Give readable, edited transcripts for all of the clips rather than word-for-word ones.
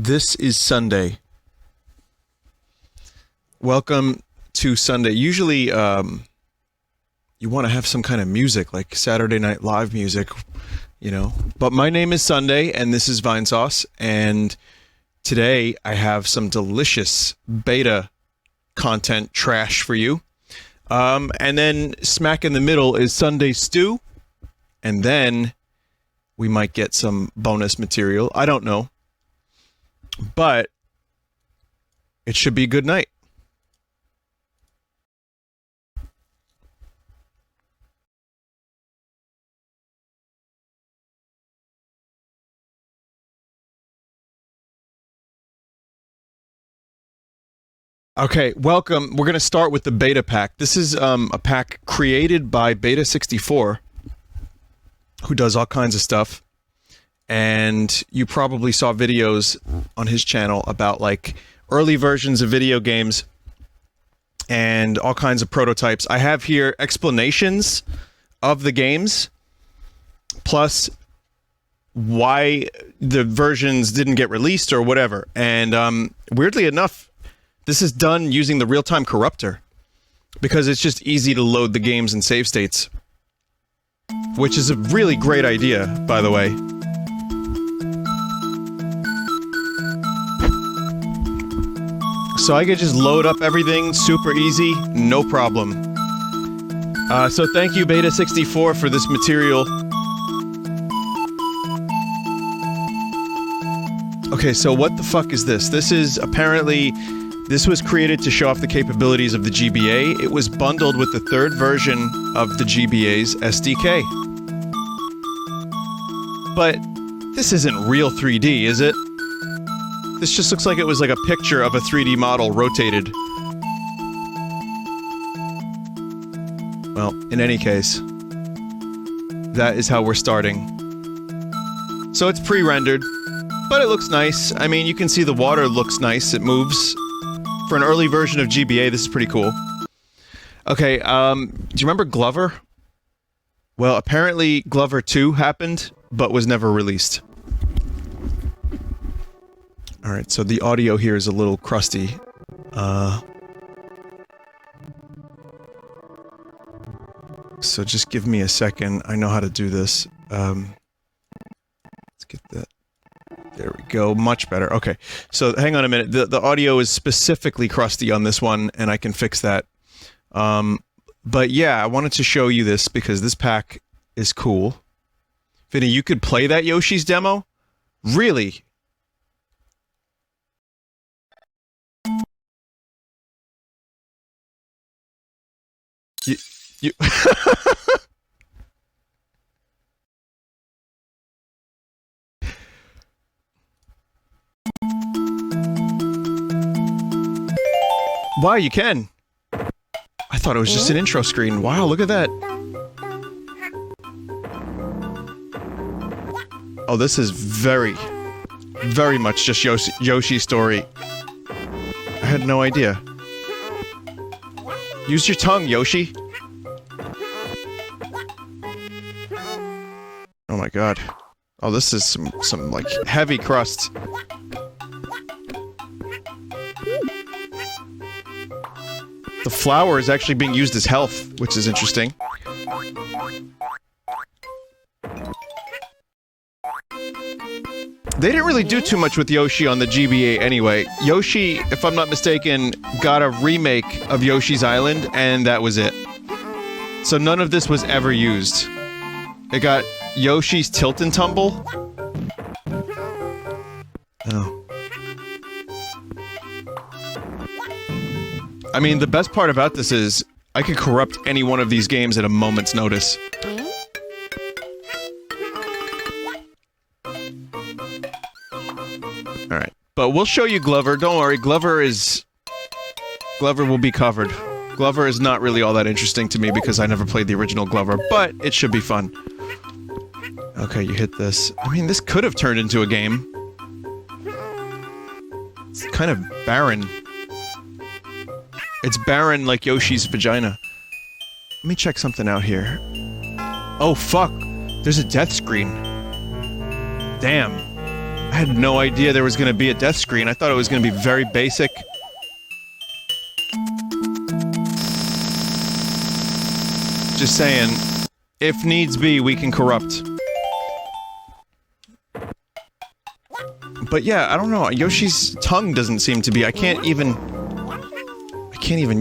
This is Sunday. Welcome to Sunday. Usually, you want to have some kind of music, like Saturday Night Live music, you know. But my name is Sunday, and this is Vinesauce, and today I have some delicious beta content trash for you. And then smack in the middle is Sunday Stew, and then we might get some bonus material. I don't know. But it should be a good night. Okay, welcome. We're going to start with the beta pack. This is a pack created by Beta64, who does all kinds of stuff. And you probably saw videos on his channel about like early versions of video games and all kinds of prototypes. I have here explanations of the games, plus why the versions didn't get released or whatever. And weirdly enough, this is done using the real-time corruptor, because it's just easy to load the games in save states. Which is a really great idea, by the way. So I could just load up everything super easy, no problem. So thank you Beta64 for this material. Okay, so what the fuck is this? This is apparently... This was created to show off the capabilities of the GBA. It was bundled with the third version of the GBA's SDK. But this isn't real 3D, is it? This just looks like it was like a picture of a 3D model rotated. Well, in any case, that is how we're starting. So it's pre-rendered, but it looks nice. I mean, you can see the water looks nice, it moves. For an early version of GBA, this is pretty cool. Okay, do you remember Glover? Well, apparently Glover 2 happened, but was never released. Alright, so the audio here is a little crusty. So just give me a second. I know how to do this. Let's get that. There we go. Much better. Okay. So hang on a minute. The audio is specifically crusty on this one, and I can fix that. But yeah, I wanted to show you this because this pack is cool. Vinny, you could play that Yoshi's demo? Really? You Wow, you can! I thought it was just an intro screen. Wow, look at that! Oh, this is very much just Yoshi's story. I had no idea. Use your tongue, Yoshi! Oh my god. Oh, this is some like, heavy crust. The flour is actually being used as health, which is interesting. They didn't really do too much with Yoshi on the GBA anyway. Yoshi, if I'm not mistaken, got a remake of Yoshi's Island, and that was it. So none of this was ever used. It got Yoshi's Tilt and Tumble. Oh. I mean, the best part about this is, I could corrupt any one of these games at a moment's notice. Alright. But we'll show you Glover, don't worry, Glover will be covered. Glover is not really all that interesting to me because I never played the original Glover, but it should be fun. Okay, you hit this. I mean, this could have turned into a game. It's kind of barren. It's barren like Yoshi's vagina. Let me check something out here. Oh, fuck! There's a death screen. Damn. I had no idea there was going to be a death screen. I thought it was going to be very basic. Just saying, if needs be, we can corrupt. But yeah, I don't know, Yoshi's tongue doesn't seem to be- I can't even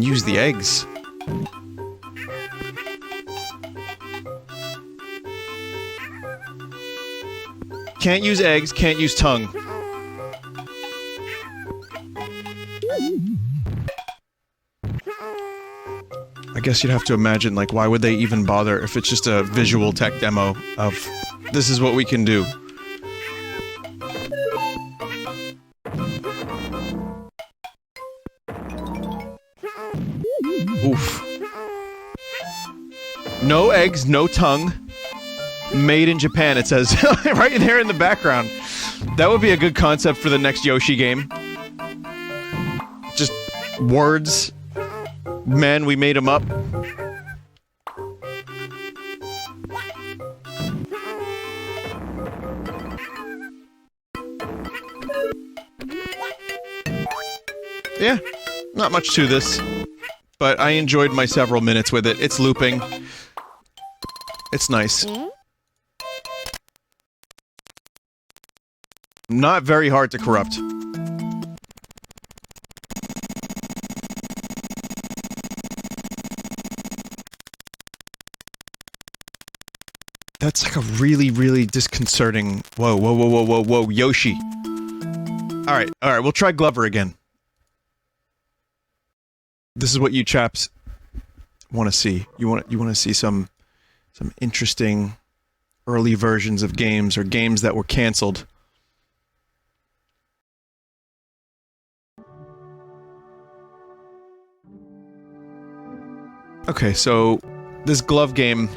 use the eggs. Can't use eggs, can't use tongue. I guess you'd have to imagine, like, why would they even bother if it's just a visual tech demo of, this is what we can do. Oof. No eggs, no tongue. Made in Japan, it says, right there in the background. That would be a good concept for the next Yoshi game. Just words. Man, we made them up. Yeah, not much to this. But I enjoyed my several minutes with it. It's looping. It's nice. Not very hard to corrupt. That's like a really, really disconcerting... Whoa, whoa, whoa, whoa, whoa, whoa, Yoshi. Alright, we'll try Glover again. This is what you chaps want to see. You want to see some interesting early versions of games, or games that were cancelled. Okay, so this Glove game,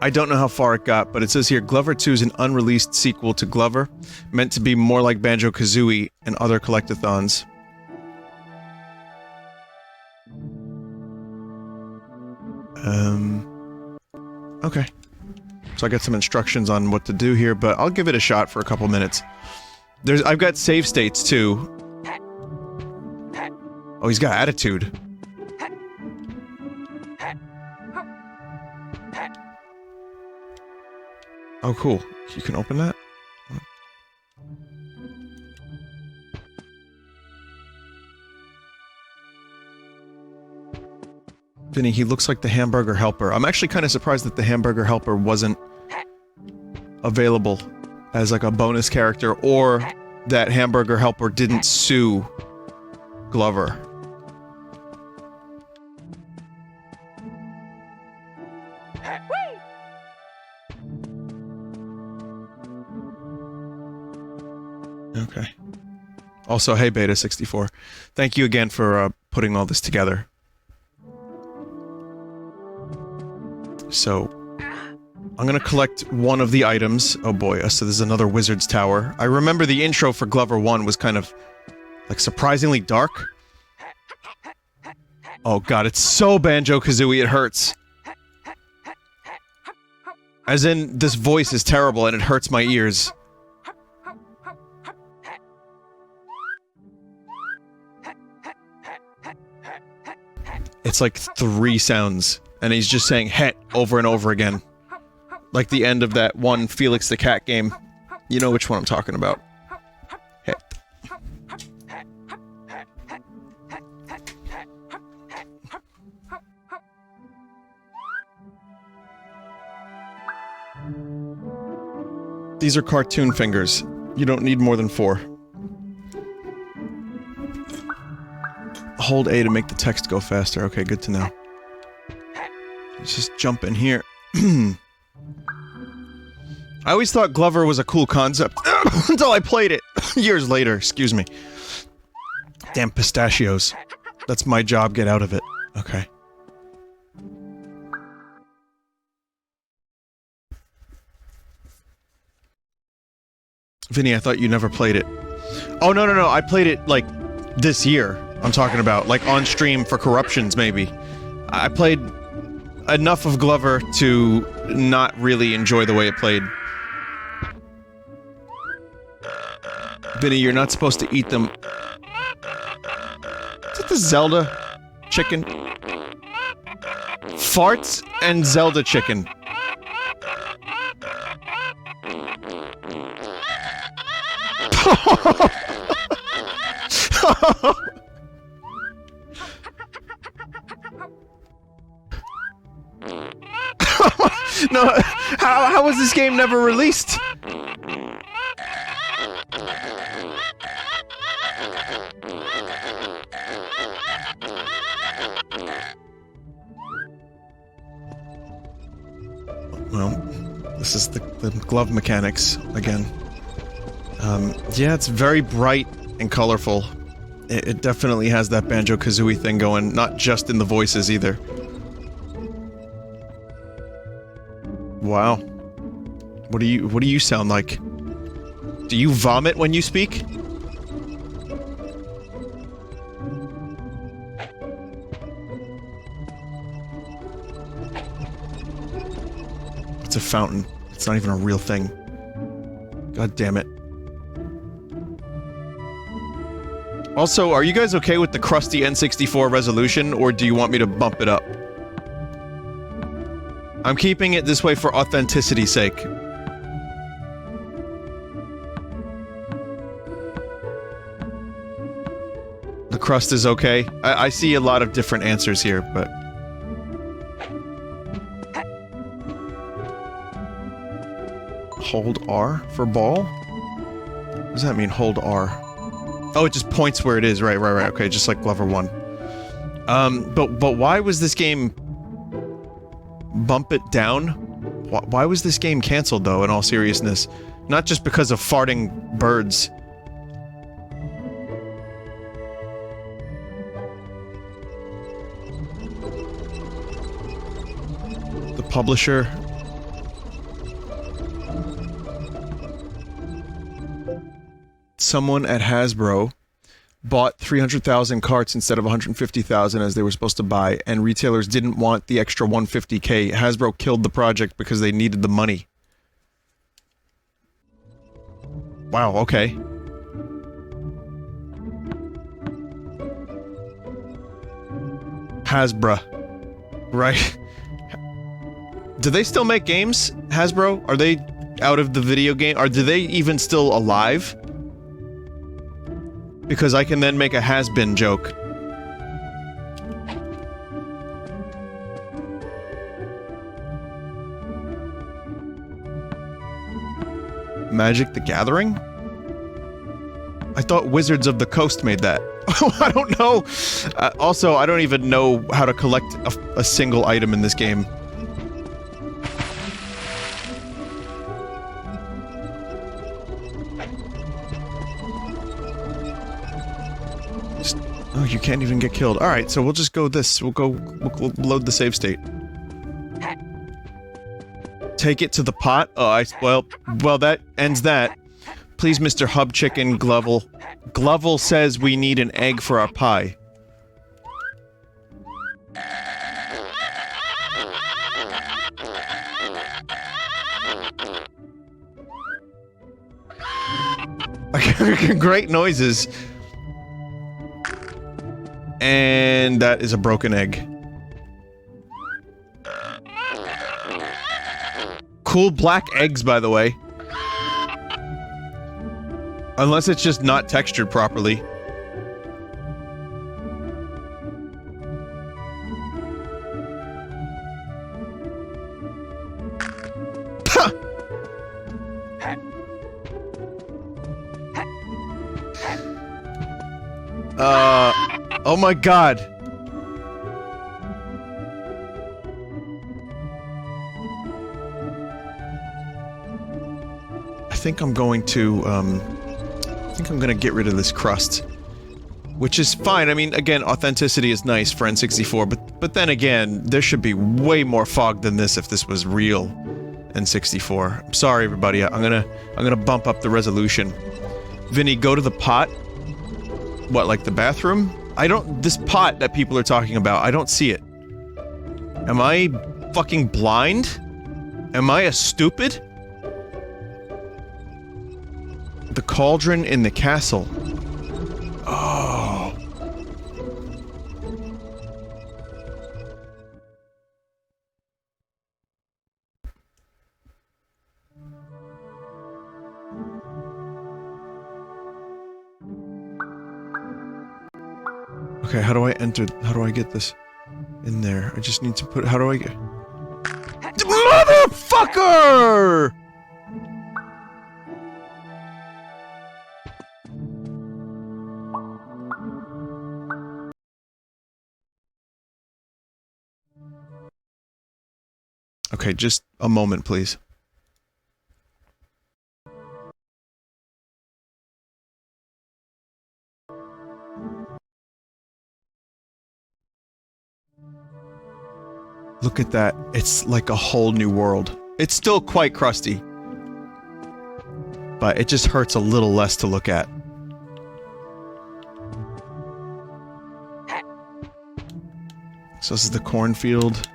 I don't know how far it got, but it says here, Glover 2 is an unreleased sequel to Glover, meant to be more like Banjo-Kazooie and other collectathons. Okay. So I got some instructions on what to do here, but I'll give it a shot for a couple minutes. I've got save states, too. Oh, he's got attitude. Oh, cool. You can open that? Vinny, he looks like the hamburger helper. I'm actually kind of surprised that the hamburger helper wasn't available as like a bonus character, or that hamburger helper didn't sue Glover. Okay. Also, hey Beta64, thank you again for putting all this together. So, I'm gonna collect one of the items. Oh boy, so there's another Wizard's Tower. I remember the intro for Glover 1 was kind of, like, surprisingly dark. Oh god, it's so Banjo-Kazooie, it hurts. As in, this voice is terrible and it hurts my ears. It's like 3 sounds. And he's just saying "het" over and over again. Like the end of that one Felix the Cat game. You know which one I'm talking about. Het. These are cartoon fingers. You don't need more than 4. Hold A to make the text go faster. Okay, good to know. Let's just jump in here. I always thought Glover was a cool concept until I played it years later, excuse me. Damn pistachios. That's my job, get out of it. Okay. Vinny, I thought you never played it. Oh, no, no, no, I played it, like, this year. I'm talking about, like, on stream for Corruptions, maybe. I played enough of Glover to not really enjoy the way it played. Vinny, you're not supposed to eat them. Is it the Zelda chicken? Farts and Zelda chicken. No, how was this game never released? Well, this is the glove mechanics again. Yeah, it's very bright and colorful. It definitely has that Banjo-Kazooie thing going, not just in the voices either. Wow. What do you sound like? Do you vomit when you speak? It's a fountain. It's not even a real thing. God damn it. Also, are you guys okay with the crusty N64 resolution, or do you want me to bump it up? I'm keeping it this way for authenticity's sake. The crust is okay. I see a lot of different answers here, but... Hold R for ball? What does that mean, hold R? Oh, it just points where it is. Right. Okay, just like Glover 1. But why was this game... Bump it down? Why was this game cancelled, though, in all seriousness? Not just because of farting birds. The publisher... Someone at Hasbro bought 300,000 carts instead of 150,000 as they were supposed to buy, and retailers didn't want the extra 150K. Hasbro killed the project because they needed the money. Wow, okay. Hasbro. Right. Do they still make games, Hasbro? Are they out of the video game? Or do they even still alive? Because I can then make a has-been joke. Magic the Gathering? I thought Wizards of the Coast made that. I don't know! Also, I don't even know how to collect a single item in this game. Oh, you can't even get killed. Alright, so we'll just go this. We'll load the save state. Take it to the pot? Oh, well, that ends that. Please, Mr. Hub Chicken Glovel. Glovel says we need an egg for our pie. Great noises. And that is a broken egg. Cool black eggs, by the way. Unless it's just not textured properly. Oh my god. I think I'm going to, get rid of this crust. Which is fine. I mean, again, authenticity is nice for N64, but then again, there should be way more fog than this if this was real N64. I'm sorry, everybody. I'm gonna bump up the resolution. Vinny, go to the pot. What, like the bathroom? This pot that people are talking about, I don't see it. Am I fucking blind? Am I a stupid? The cauldron in the castle. Oh. Okay, how do I enter? How do I get this in there? I just need to put. How do I get? Motherfucker! Okay, just a moment, please. Look at that. It's like a whole new world. It's still quite crusty. But it just hurts a little less to look at. So this is the cornfield.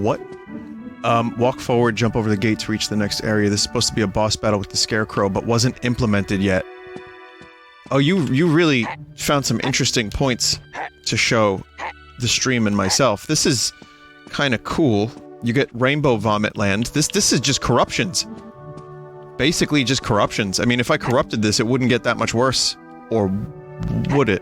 What? Walk forward, jump over the gate to reach the next area. This is supposed to be a boss battle with the scarecrow, but wasn't implemented yet. Oh, you really found some interesting points to show the stream and myself. This is kind of cool. You get Rainbow Vomit Land. This is just corruptions. Basically just corruptions. I mean, if I corrupted this, it wouldn't get that much worse. Or would it?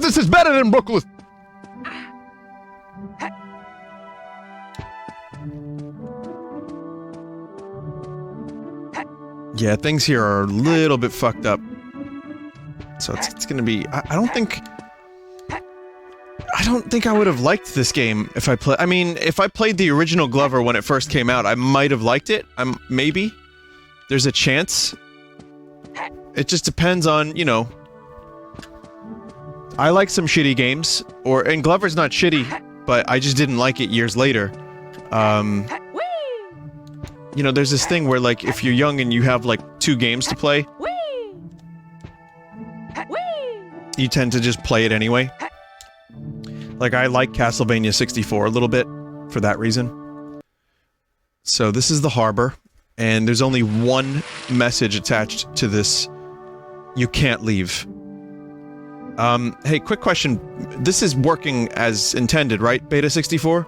This is better than Brooklyn! Yeah, things here are a little bit fucked up. So it's gonna be... I don't think I would have liked this game if I I mean, if I played the original Glover when it first came out, I might have liked it. Maybe. There's a chance. It just depends on, you know... I like some shitty games, and Glover's not shitty, but I just didn't like it years later. You know, there's this thing where, like, if you're young and you have, like, 2 games to play, you tend to just play it anyway. Like, I like Castlevania 64 a little bit, for that reason. So, this is the harbor, and there's only one message attached to this. You can't leave. Hey, quick question. This is working as intended, right, Beta 64?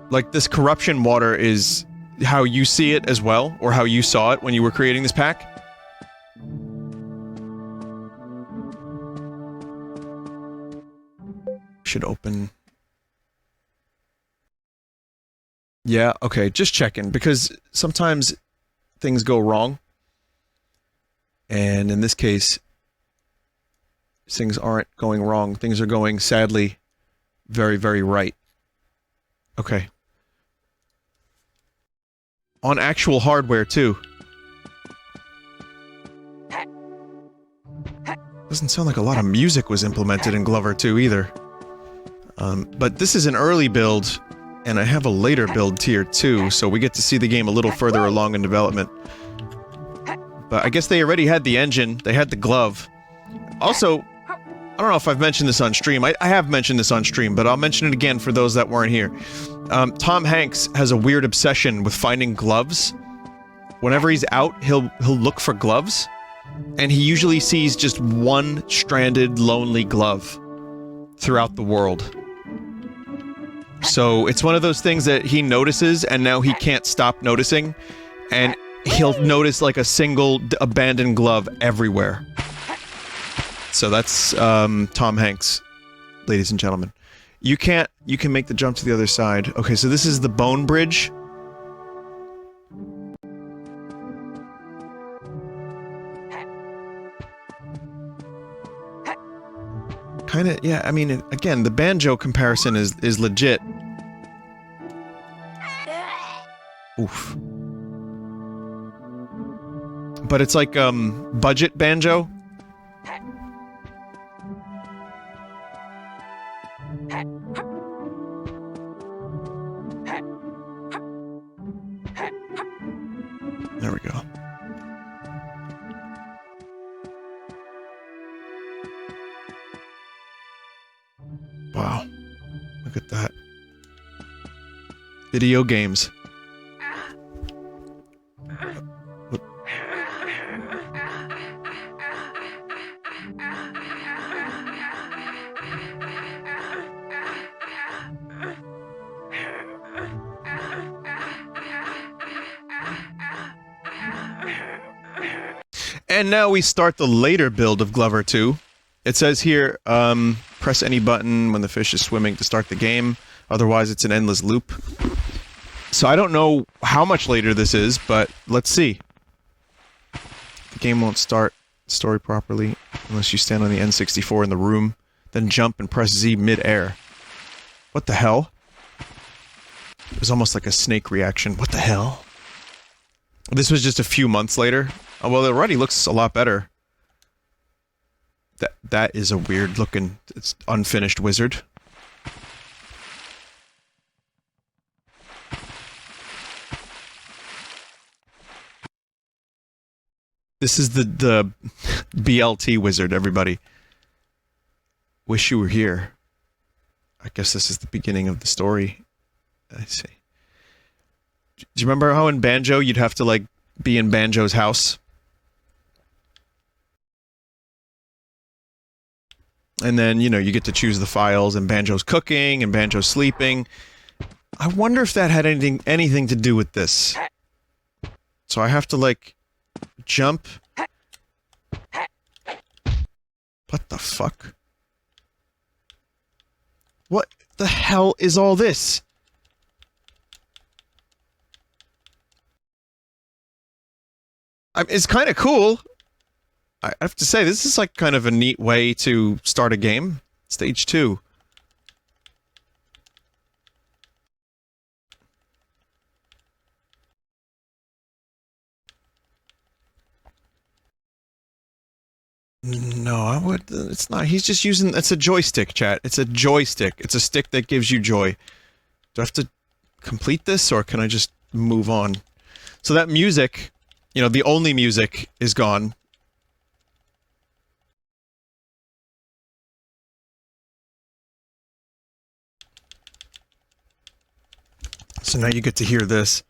Like, this corruption water is how you see it as well, or how you saw it when you were creating this pack? Should open... Yeah, okay, just checking, because sometimes things go wrong. And in this case... things aren't going wrong. Things are going, sadly, very, very right. Okay. On actual hardware, too. Doesn't sound like a lot of music was implemented in Glover 2, either. But this is an early build, and I have a later build tier, too, so we get to see the game a little further along in development. But I guess they already had the engine, they had the glove. Also... I don't know if I've mentioned this on stream. I have mentioned this on stream, but I'll mention it again for those that weren't here. Tom Hanks has a weird obsession with finding gloves. Whenever he's out, he'll look for gloves, and he usually sees just one stranded, lonely glove throughout the world. So it's one of those things that he notices, and now he can't stop noticing, and he'll notice like a single abandoned glove everywhere. So that's, Tom Hanks, ladies and gentlemen. You can make the jump to the other side. Okay, so this is the bone bridge. Kinda, yeah, I mean, again, the banjo comparison is legit. Oof. but it's like, budget banjo. There we go. Wow. Look at that. Video games. What? And now we start the later build of Glover 2. It says here, press any button when the fish is swimming to start the game. Otherwise, it's an endless loop. So I don't know how much later this is, but let's see. The game won't start the story properly unless you stand on the N64 in the room, then jump and press Z mid-air. What the hell? It was almost like a snake reaction. What the hell? This was just a few months later. Oh, well, it already looks a lot better. That is a weird looking, it's unfinished wizard. This is the BLT wizard, everybody. Wish you were here. I guess this is the beginning of the story. I see. Do you remember how in Banjo you'd have to, like, be in Banjo's house? And then, you know, you get to choose the files, and Banjo's cooking, and Banjo's sleeping. I wonder if that had anything to do with this. So I have to, like, jump. What the fuck? What the hell is all this? It's kind of cool. I have to say, this is like kind of a neat way to start a game. Stage 2. No, I would... It's not. He's just using... It's a joystick, chat. It's a joystick. It's a stick that gives you joy. Do I have to complete this, or can I just move on? So that music, you know, the only music is gone. So now you get to hear this.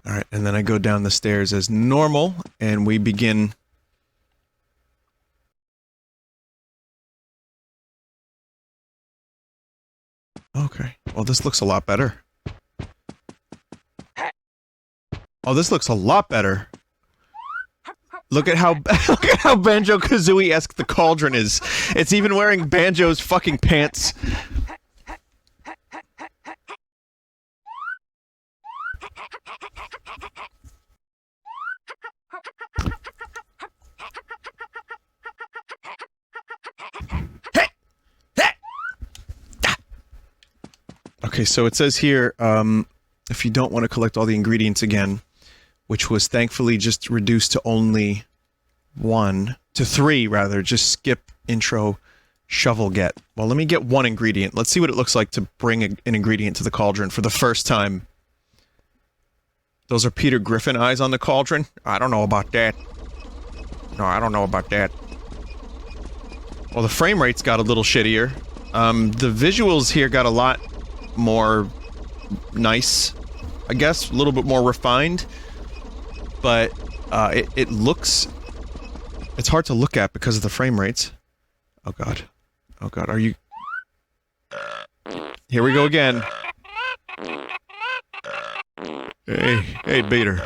Alright, and then I go down the stairs as normal, and we begin... Okay. Well, this looks a lot better. Oh, this looks a lot better. Look at how look at how Banjo-Kazooie-esque the cauldron is. It's even wearing Banjo's fucking pants. Okay, so it says here, if you don't want to collect all the ingredients again, which was thankfully just reduced to only 3 rather, just skip intro shovel get. Well, let me get 1 ingredient. Let's see what it looks like to bring an ingredient to the cauldron for the first time. Those are Peter Griffin eyes on the cauldron? I don't know about that. No, I don't know about that. Well, the frame rate's got a little shittier. The visuals here got a lot more nice, I guess, a little bit more refined, but it looks... It's hard to look at because of the frame rates. Oh god. Oh god, are you... Here we go again. Hey, Beater.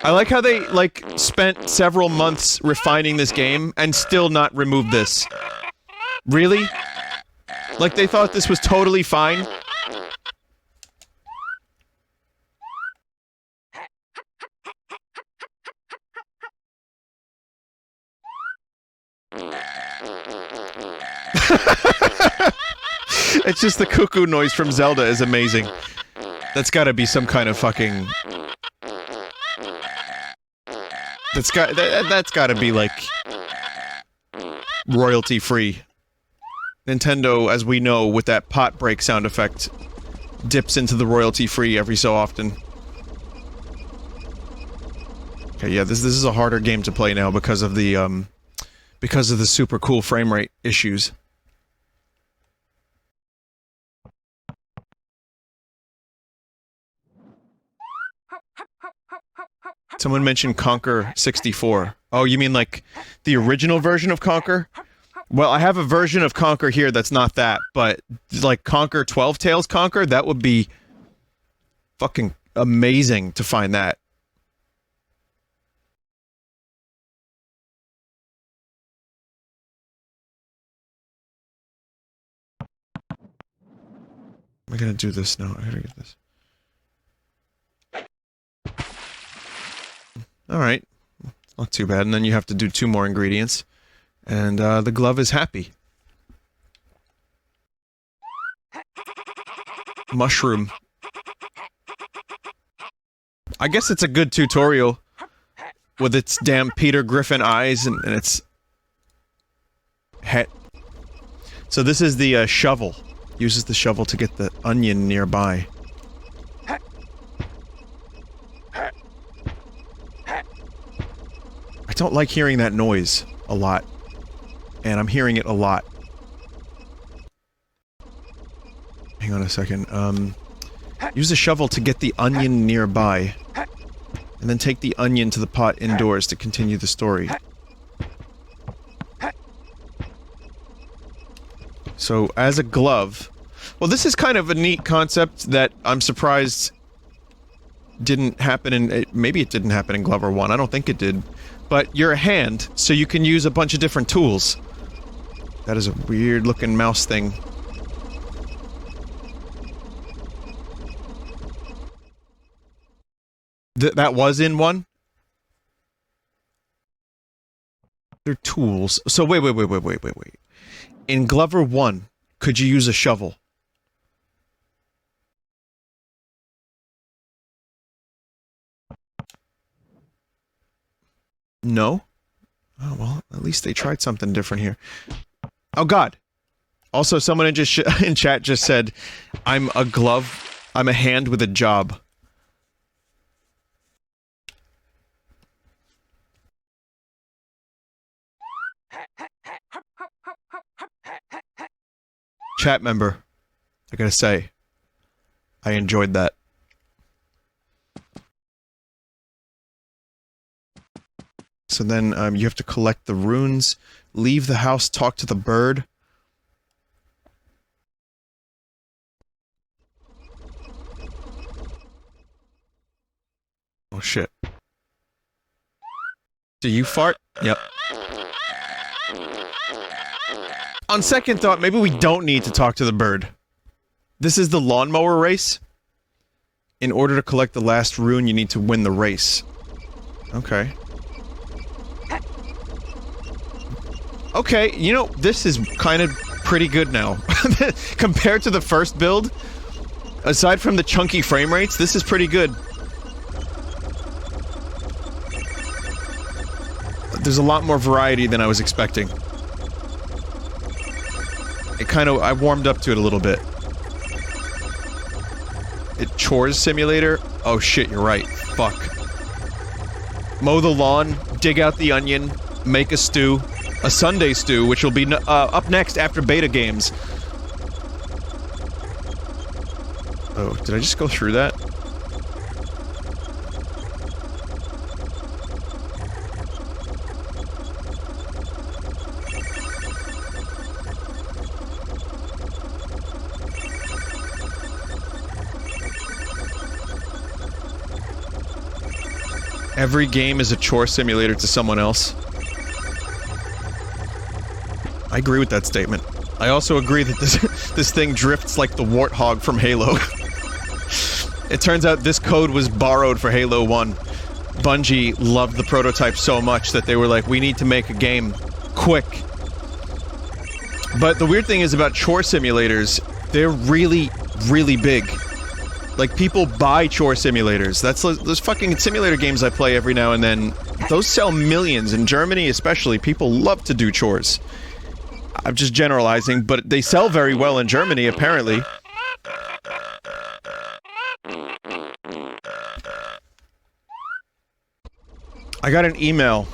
I like how they, like, spent several months refining this game and still not removed this. Really? Like, they thought this was totally fine? It's just the cuckoo noise from Zelda is amazing. That's gotta be some kind of fucking... That's gotta be, like... royalty-free. Nintendo, as we know, with that pot break sound effect, dips into the royalty-free every so often. Okay, yeah, this is a harder game to play now because of the super cool frame rate issues. Someone mentioned Conker 64. Oh, you mean like the original version of Conker? Well, I have a version of Conker here that's not that, but like Conker 12 Tails Conker, that would be fucking amazing to find that. Am I gonna do this now? I gotta get this. Alright. Not too bad, and then you have to do 2 more ingredients. And, the glove is happy. Mushroom. I guess it's a good tutorial. With its damn Peter Griffin eyes and its... head. So this is the, shovel. Uses the shovel to get the onion nearby. I don't like hearing that noise a lot. And I'm hearing it a lot. Hang on a second, use the shovel to get the onion nearby. And then take the onion to the pot indoors to continue the story. So, as a glove... Well, this is kind of a neat concept that I'm surprised didn't happen in... maybe it didn't happen in Glover 1, I don't think it did. But you're a hand, so you can use a bunch of different tools. That is a weird-looking mouse thing. That was in 1? They're tools. So wait. In Glover 1, could you use a shovel? No? Oh, well, at least they tried something different here. Oh god! Also, someone in chat just said, I'm a glove, I'm a hand with a job. Chat member, I gotta say, I enjoyed that. So then, you have to collect the runes, leave the house, talk to the bird. Oh shit. Do you fart? Yep. On second thought, maybe we don't need to talk to the bird. This is the lawnmower race. In order to collect the last rune, you need to win the race. Okay. Okay, you know, this is kind of pretty good now. Compared to the first build, aside from the chunky frame rates, this is pretty good. There's a lot more variety than I was expecting. I warmed up to it a little bit. Chores Simulator? Oh shit, you're right. Fuck. Mow the lawn, dig out the onion, make a stew. A Sunday stew, which will be up next after beta games. Oh, did I just go through that? Every game is a chore simulator to someone else. I agree with that statement. I also agree that this thing drifts like the warthog from Halo. It turns out this code was borrowed for Halo 1. Bungie loved the prototype so much that they were like, we need to make a game quick. But the weird thing is about chore simulators, they're really, really big. Like, people buy Chores Simulators. That's those fucking simulator games I play every now and then. Those sell millions. In Germany, especially, people love to do chores. I'm just generalizing, but they sell very well in Germany, apparently. I got an email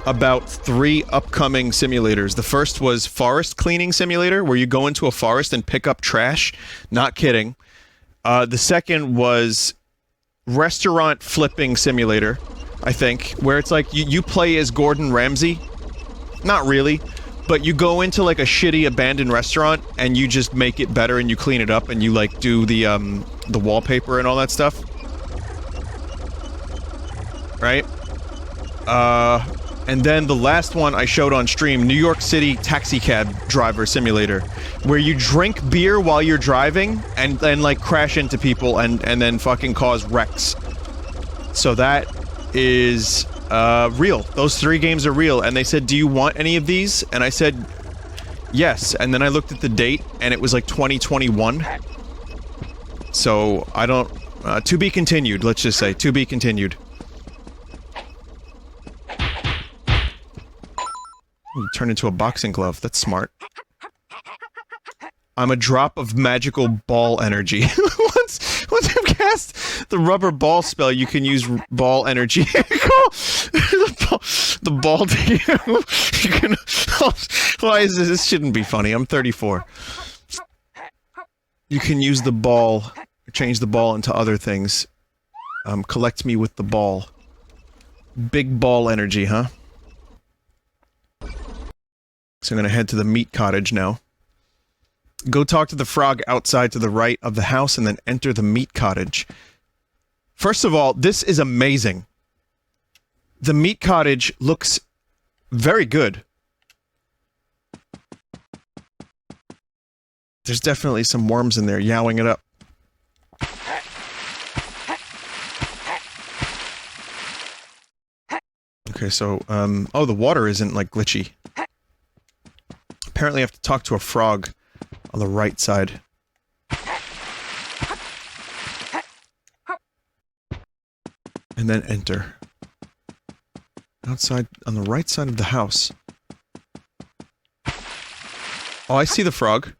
about 3 upcoming simulators. The first was Forest Cleaning Simulator, where you go into a forest and pick up trash. Not kidding. The second was Restaurant Flipping Simulator, I think, where it's like you play as Gordon Ramsay. Not really, but you go into like a shitty abandoned restaurant and you just make it better and you clean it up and you like do the wallpaper and all that stuff. Right? And then the last one I showed on stream, New York City Taxi Cab Driver Simulator, where you drink beer while you're driving and then like crash into people and then fucking cause wrecks. So that is real. Those 3 games are real. And they said, do you want any of these? And I said, yes. And then I looked at the date and it was like 2021. So I don't, to be continued, let's just say, to be continued. Ooh, turn into a boxing glove. That's smart. I'm a drop of magical ball energy. once you cast the rubber ball spell, you can use ball energy. the ball to you. You can. Why is this? This shouldn't be funny. I'm 34. You can use the ball, change the ball into other things. Collect me with the ball. Big ball energy, huh? So I'm gonna head to the meat cottage now. Go talk to the frog outside to the right of the house and then enter the meat cottage. First of all, this is amazing. The meat cottage looks very good. There's definitely some worms in there yowing it up. Okay, so, oh, the water isn't, like, glitchy. Apparently I have to talk to a frog on the right side. And then enter. Outside, on the right side of the house. Oh, I see the frog.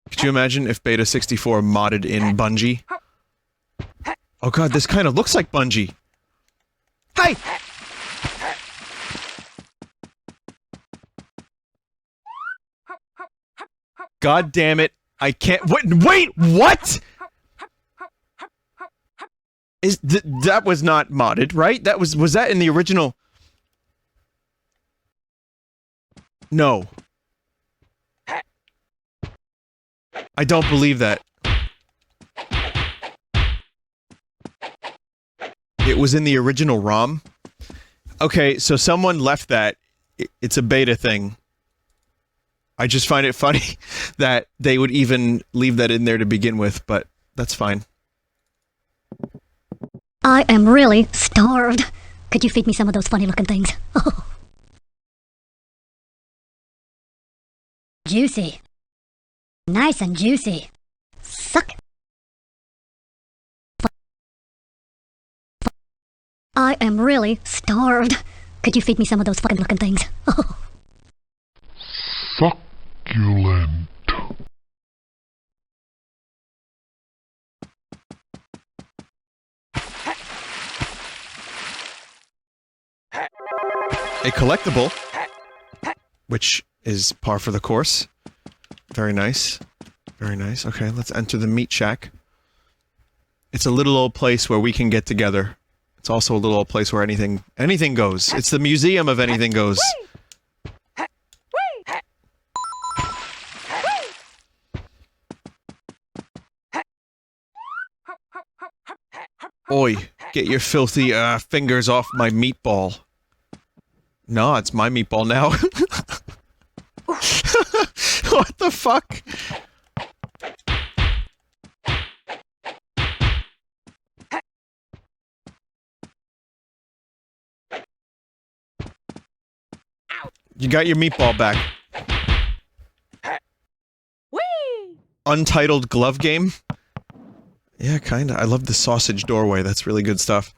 Could you imagine if Beta 64 modded in Bungie? Oh god, this kind of looks like Bungie. Hey! God damn it. I can't- wait, what?! That was not modded, right? That was that in the original? No. I don't believe that. It was in the original ROM? Okay, so someone left that. It's a beta thing. I just find it funny that they would even leave that in there to begin with, but that's fine. I am really starved. Could you feed me some of those funny-looking things? Oh. Juicy. Nice and juicy. Suck. I am really starved. Could you feed me some of those fucking-looking things? Oh. Succulent. A collectible, which is par for the course. Very nice. Very nice. Okay, let's enter the meat shack. It's a little old place where we can get together. It's also a little old place where anything goes. It's the museum of anything goes. Oi, get your filthy, fingers off my meatball. No, it's my meatball now. What the fuck? You got your meatball back. Untitled glove game? Yeah, kinda. I love the sausage doorway. That's really good stuff.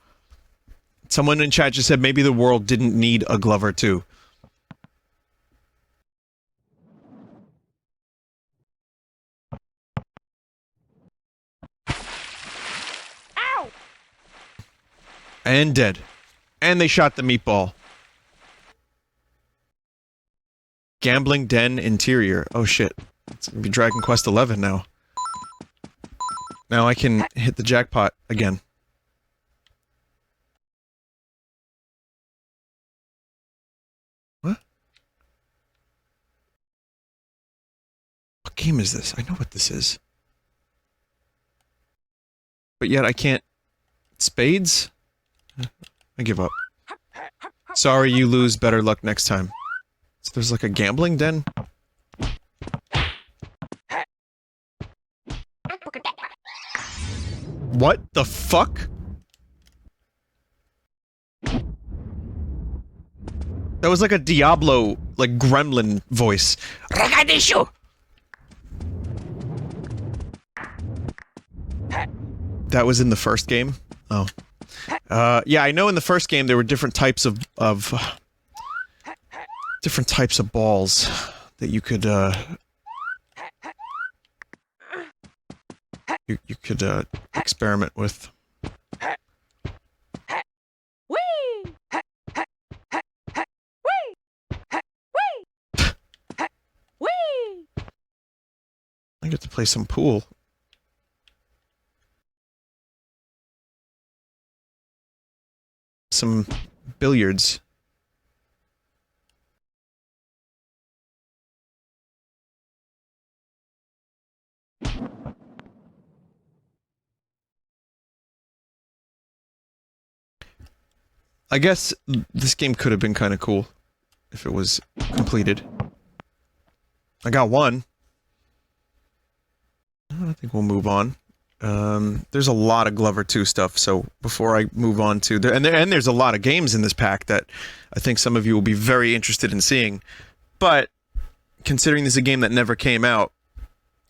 Someone in chat just said maybe the world didn't need a glove or two. Ow! And dead. And they shot the meatball. Gambling den interior. Oh shit. It's gonna be Dragon Quest XI now. Now I can hit the jackpot again. What? What game is this? I know what this is. But yet I can't... Spades? I give up. Sorry, you lose. Better luck next time. So there's like a gambling den? What the fuck? That was like a Diablo, like gremlin voice. Ragadishu! That was in the first game? Oh. Yeah, I know in the first game there were different types of different types of balls that you could, you could, experiment with. Whee! Whee! I get to play some pool. Some billiards. I guess this game could have been kind of cool if it was completed. I got one. I think we'll move on. There's a lot of Glover 2 stuff, so before I move on to... and there's a lot of games in this pack that I think some of you will be very interested in seeing. But, considering this is a game that never came out,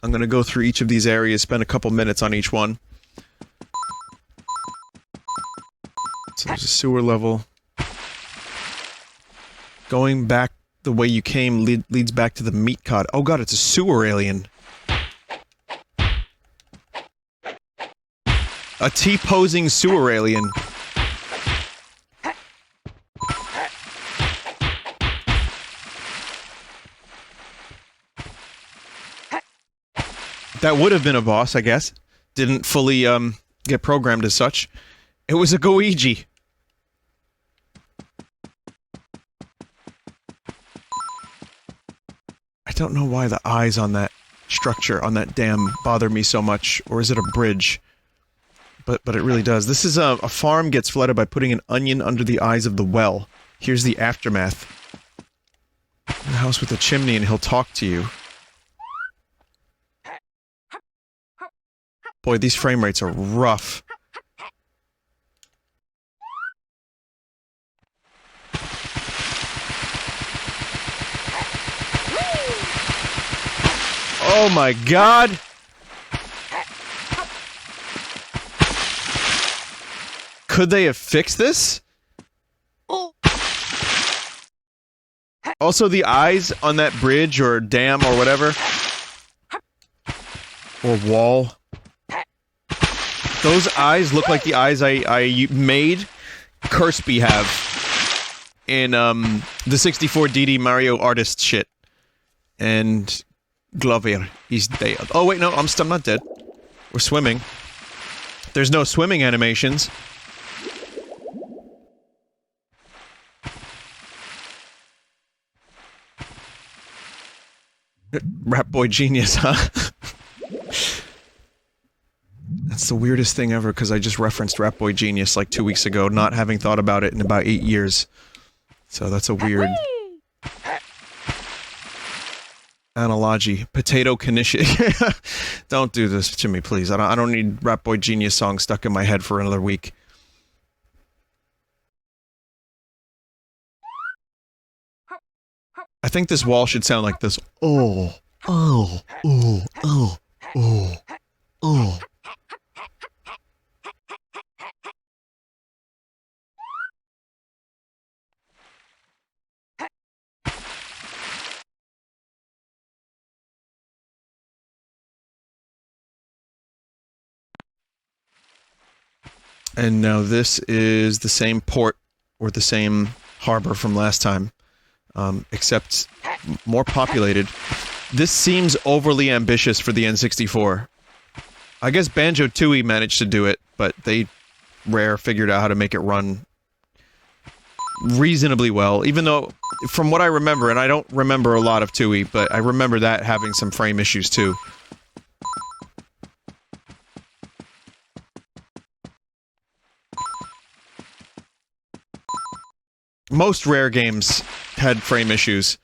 I'm gonna go through each of these areas, spend a couple minutes on each one. So there's a sewer level. Going back the way you came leads back to the meat cod. Oh god, it's a sewer alien. A T-posing sewer alien. That would have been a boss, I guess. Didn't fully, get programmed as such. It was a Goiji. I don't know why the eyes on that structure, on that dam, bother me so much. Or is it a bridge? But it really does. This is a farm gets flooded by putting an onion under the eyes of the well. Here's the aftermath. The house with a chimney and he'll talk to you. Boy, these frame rates are rough. Oh my god! Could they have fixed this? Also, the eyes on that bridge or dam or whatever, or wall, those eyes look like the eyes I made Kirby have in the 64 DD Mario artist shit. And Glover is dead. Oh wait, no, I'm not dead. We're swimming. There's no swimming animations. Rat Boy Genius, huh? That's the weirdest thing ever, because I just referenced Rat Boy Genius like 2 weeks ago, not having thought about it in about 8 years. So that's a weird... analogy. Potato Kanishi. Don't do this to me, please. I don't need Rat Boy Genius songs stuck in my head for another week. I think this wall should sound like this. Oh, oh, oh, oh. Oh. Oh. And now this is the same port, or the same harbor from last time, except more populated. This seems overly ambitious for the N64. I guess Banjo-Tooie managed to do it, but Rare figured out how to make it run reasonably well, even though, from what I remember, and I don't remember a lot of Tooie, but I remember that having some frame issues too. Most Rare games had frame issues.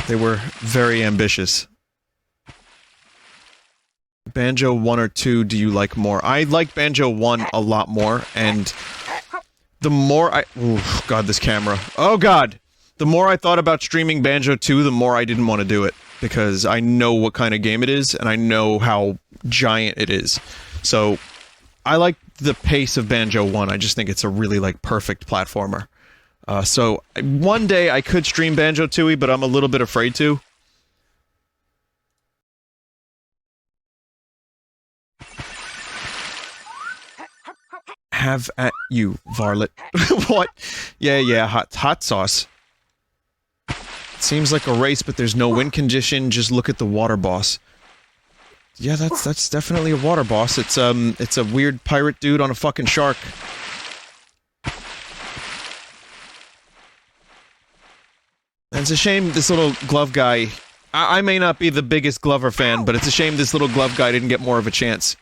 They were very ambitious. Banjo 1 or 2 do you like more? I like Banjo 1 a lot more, and the more I... Ooh, God, this camera. Oh, God! The more I thought about streaming Banjo 2, the more I didn't want to do it. Because I know what kind of game it is, and I know how giant it is. So, I like the pace of Banjo 1. I just think it's a really, like, perfect platformer. So, one day I could stream Banjo-Tooie, but I'm a little bit afraid to. Have at you, varlet. What? Yeah, hot sauce. Seems like a race, but there's no win condition, just look at the water boss. Yeah, that's definitely a water boss. It's a weird pirate dude on a fucking shark. And it's a shame this little glove guy... I may not be the biggest Glover fan, but it's a shame this little glove guy didn't get more of a chance.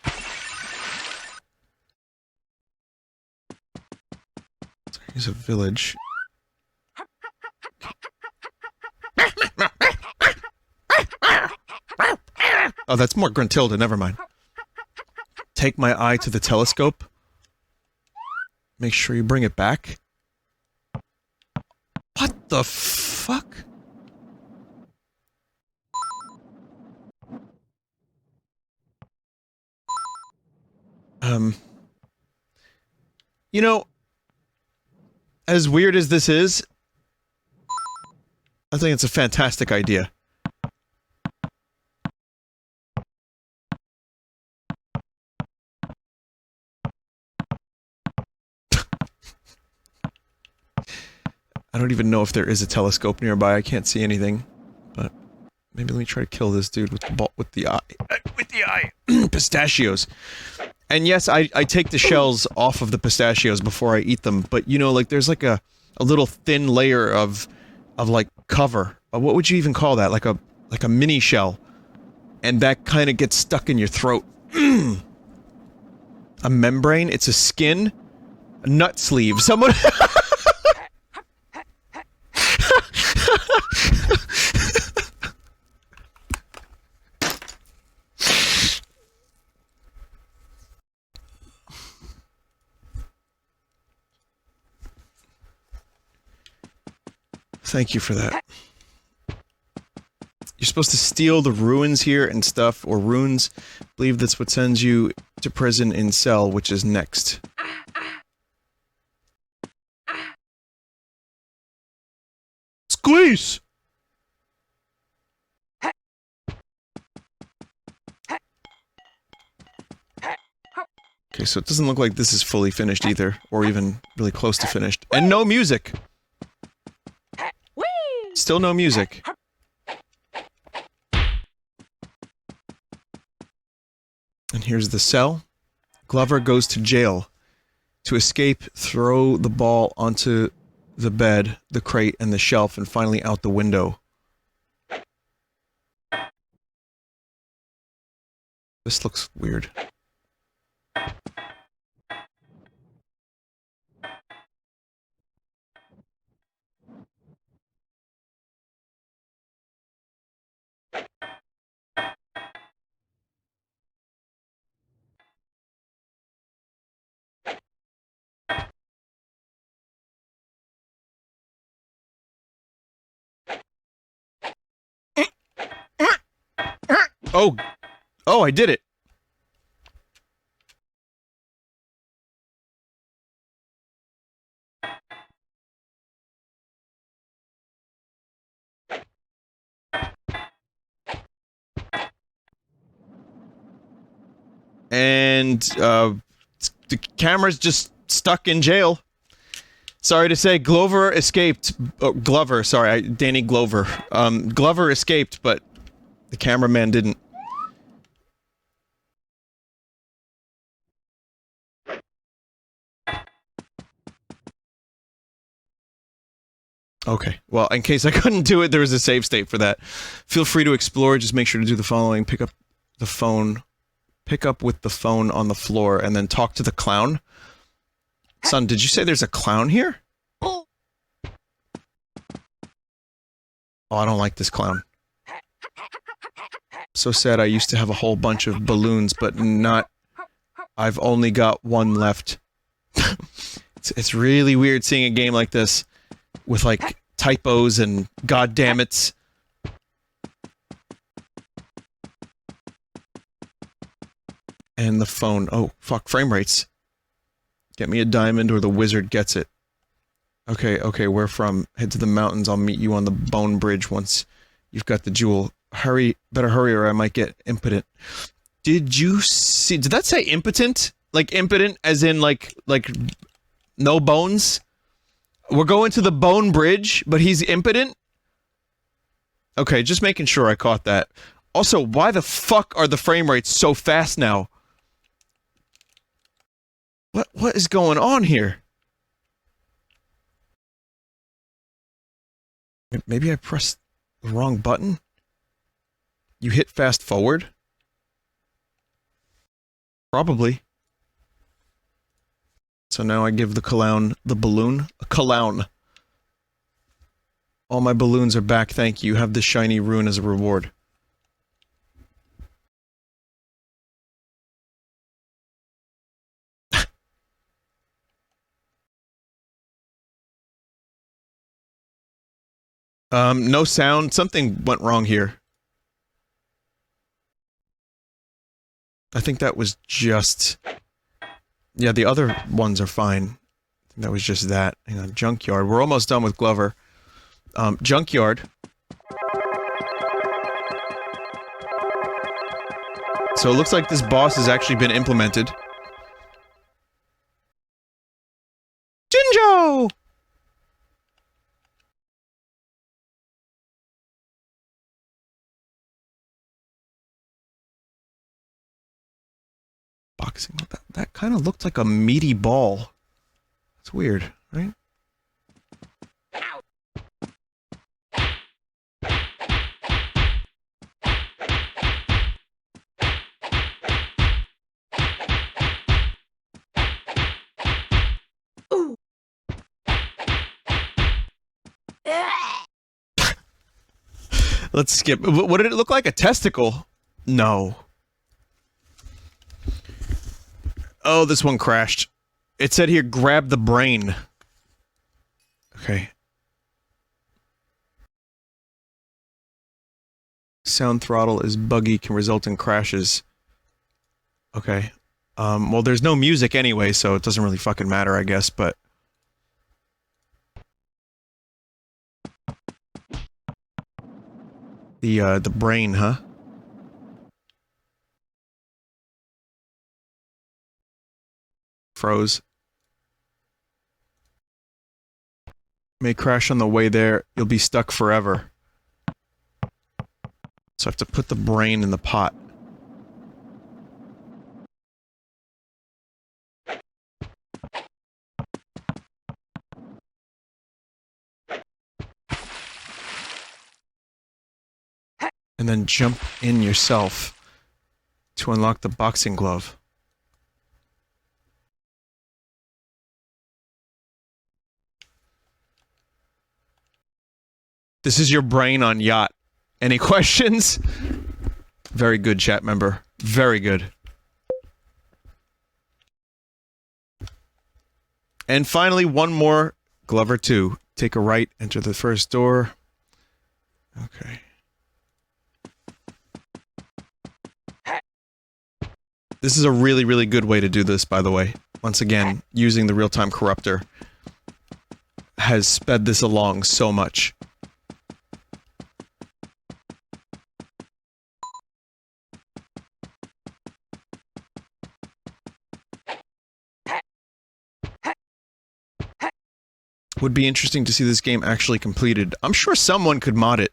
Here's a village. Oh, that's more Gruntilda, never mind. Take my eye to the telescope. Make sure you bring it back. What the fuck? You know, as weird as this is, I think it's a fantastic idea. I don't even know if there is a telescope nearby. I can't see anything, but maybe let me try to kill this dude with the ball, with the eye. With the eye. Pistachios. And yes, I take the shells off of the pistachios before I eat them, but you know, like, there's like a little thin layer of like, cover. What would you even call that? Like a mini shell. And that kind of gets stuck in your throat. A membrane? It's a skin? A nut sleeve. Someone... Thank you for that. You're supposed to steal the ruins here and stuff, or runes. I believe that's what sends you to prison in Cell, which is next. Squeeze! Okay, so it doesn't look like this is fully finished either, or even really close to finished. And no music! Still no music. And here's the cell. Glover goes to jail. To escape, throw the ball onto the bed, the crate, and the shelf, and finally out the window. This looks weird. Oh! Oh, I did it! And, the camera's just stuck in jail. Sorry to say, Glover escaped. Oh, Glover, sorry, Danny Glover. Glover escaped, but the cameraman didn't. Okay, well, in case I couldn't do it, there was a save state for that. Feel free to explore, just make sure to do the following. Pick up the phone. Pick up with the phone on the floor, and then talk to the clown. Son, did you say there's a clown here? Oh, I don't like this clown. So sad I used to have a whole bunch of balloons, but not... I've only got one left. It's really weird seeing a game like this with, like, typos and goddammits. And the phone. Oh, fuck, frame rates. Get me a diamond or the wizard gets it. Okay, okay, where from? Head to the mountains, I'll meet you on the bone bridge once you've got the jewel. Hurry, better hurry or I might get impotent. Did you see- did that say impotent? Like impotent as in like no bones? We're going to the bone bridge, but he's impotent? Okay, just making sure I caught that. Also, why the fuck are the frame rates so fast now? What is going on here? Maybe I pressed the wrong button? You hit fast forward? Probably. So now I give the clown the balloon. A clown. All my balloons are back, thank you. Have the shiny rune as a reward. No sound. Something went wrong here. I think that was just... Yeah, the other ones are fine. I think that was just that. Hang on, Junkyard. We're almost done with Glover. Junkyard. So it looks like this boss has actually been implemented. Jinjo! Boxing. That kind of looked like a meaty ball. It's weird, right? Let's skip. What did it look like? A testicle? No. Oh, this one crashed. It said here, grab the brain. Okay. Sound throttle is buggy, can result in crashes. Okay. Well, there's no music anyway, so it doesn't really fucking matter, I guess, but... The brain, huh? Froze. May crash on the way there, you'll be stuck forever. So I have to put the brain in the pot. And then jump in yourself to unlock the boxing glove. This is your brain on yacht. Any questions? Very good, chat member. Very good. And finally, one more. Glover 2. Take a right, enter the first door. Okay. This is a really, really good way to do this, by the way. Once again, using the real-time corrupter has sped this along so much. Would be interesting to see this game actually completed. I'm sure someone could mod it.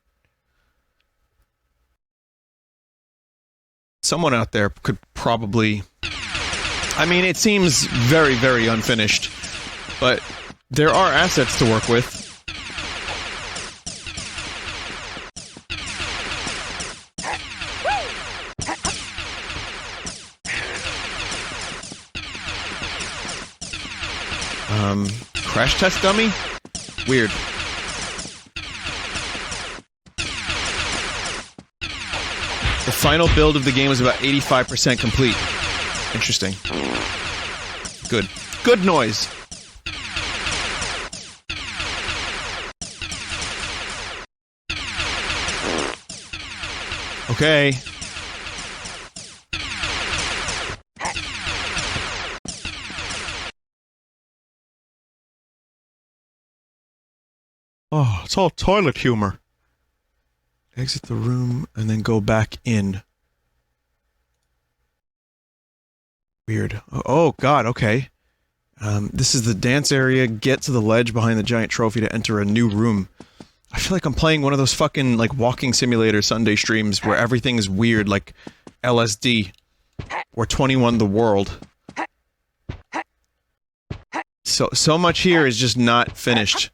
Someone out there could probably... I mean, it seems very, very unfinished, but there are assets to work with. Crash test dummy? Weird. The final build of the game was about 85% complete. Interesting. Good. Good noise. Okay. Oh, it's all toilet humor. Exit the room and then go back in. Weird. Oh, God, okay. This is the dance area. Get to the ledge behind the giant trophy to enter a new room. I feel like I'm playing one of those fucking, like, walking simulator Sunday streams where everything is weird, like LSD. Or 21 The World. So much here is just not finished.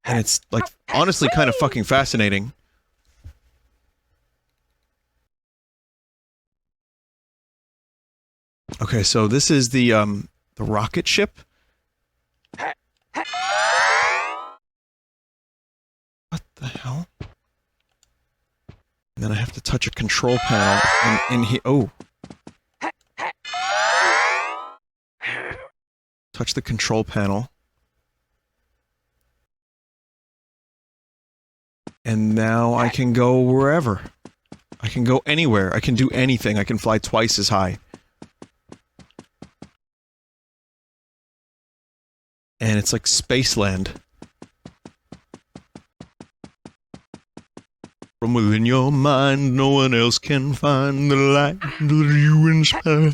And it's, like, honestly kind of fucking fascinating. Okay, so this is the rocket ship? What the hell? And then I have to touch a control panel, and in here- oh. Touch the control panel. And now I can go wherever. I can go anywhere. I can do anything. I can fly twice as high. And it's like Spaceland. From within your mind, no one else can find the light that you inspire.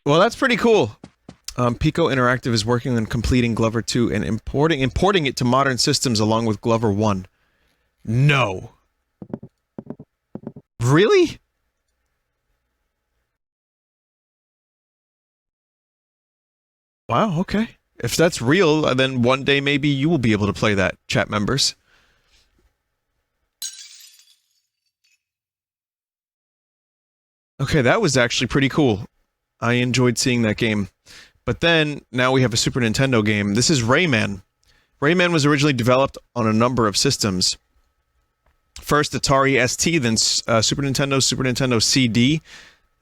Well, that's pretty cool. Pico Interactive is working on completing Glover 2 and importing it to modern systems along with Glover 1. No. Really? Wow, okay. If that's real, then one day maybe you will be able to play that, chat members. Okay, that was actually pretty cool. I enjoyed seeing that game. But then, now we have a Super Nintendo game. This is Rayman. Rayman was originally developed on a number of systems. First Atari ST, then Super Nintendo CD,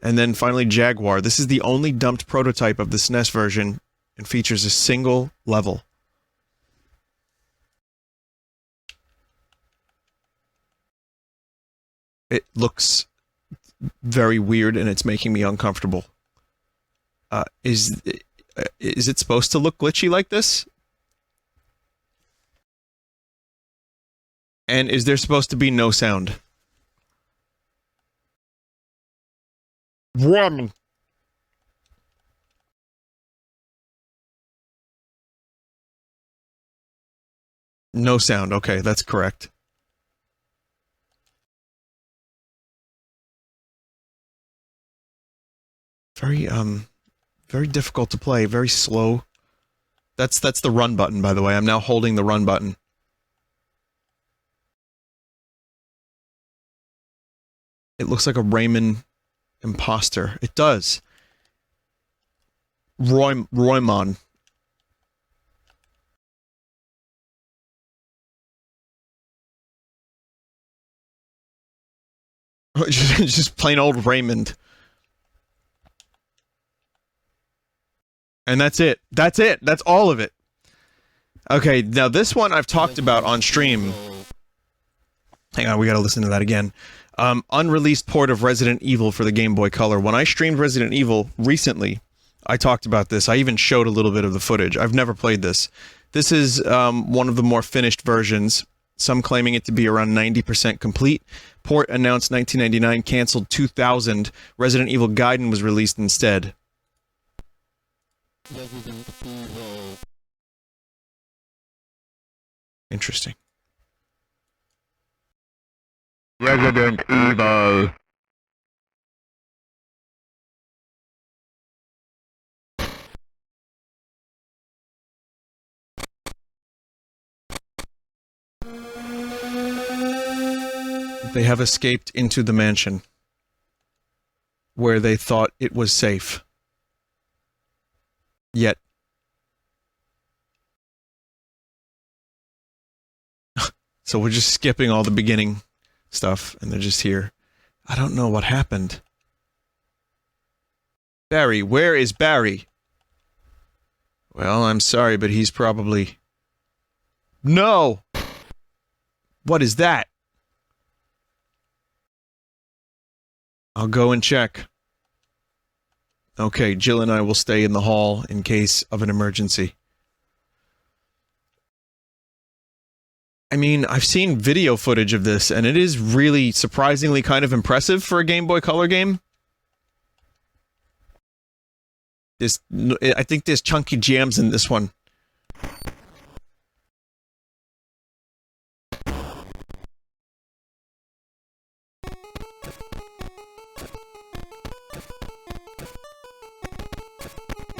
and then finally Jaguar. This is the only dumped prototype of the SNES version and features a single level. It looks very weird and it's making me uncomfortable. Is it supposed to look glitchy like this? And is there supposed to be no sound? Run! No sound, okay, that's correct. Very difficult to play, very slow. That's the run button, by the way. I'm now holding the run button. It looks like a Rayman imposter. It does. Raymond. Just plain old Raymond. And that's it. That's it. That's all of it. Okay, now this one I've talked about on stream. Hang on, we gotta listen to that again. Unreleased port of Resident Evil for the Game Boy Color. When I streamed Resident Evil recently, I talked about this. I even showed a little bit of the footage. I've never played this. This is one of the more finished versions, some claiming it to be around 90% complete. Port announced 1999, canceled 2000. Resident Evil Gaiden was released instead. Interesting. Resident Evil. They have escaped into the mansion where they thought it was safe. Yet. So we're just skipping all the beginning stuff, and they're just here. I don't know what happened. Barry, where is Barry? Well, I'm sorry, but he's probably... No! What is that? I'll go and check. Okay, Jill and I will stay in the hall in case of an emergency. I mean, I've seen video footage of this, and it is really surprisingly kind of impressive for a Game Boy Color game. I think there's chunky jams in this one.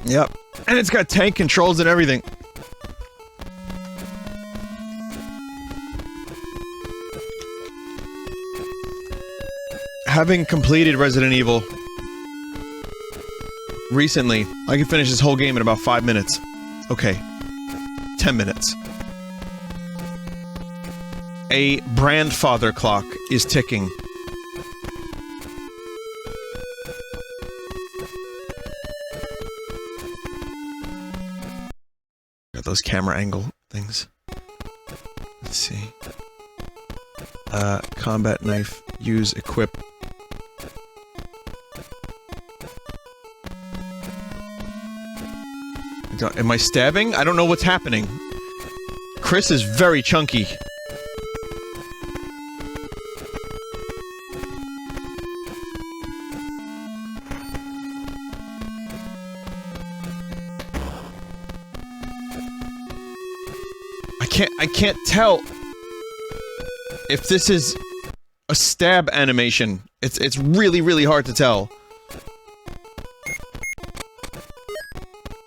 Yep. And it's got tank controls and everything. Having completed Resident Evil recently, I can finish this whole game in about 5 minutes. Okay. 10 minutes. A grandfather clock is ticking. Got those camera angle things. Let's see. Combat knife, use, equip. Am I stabbing? I don't know what's happening. Chris is very chunky. I can't tell if this is a stab animation. It's really, really hard to tell.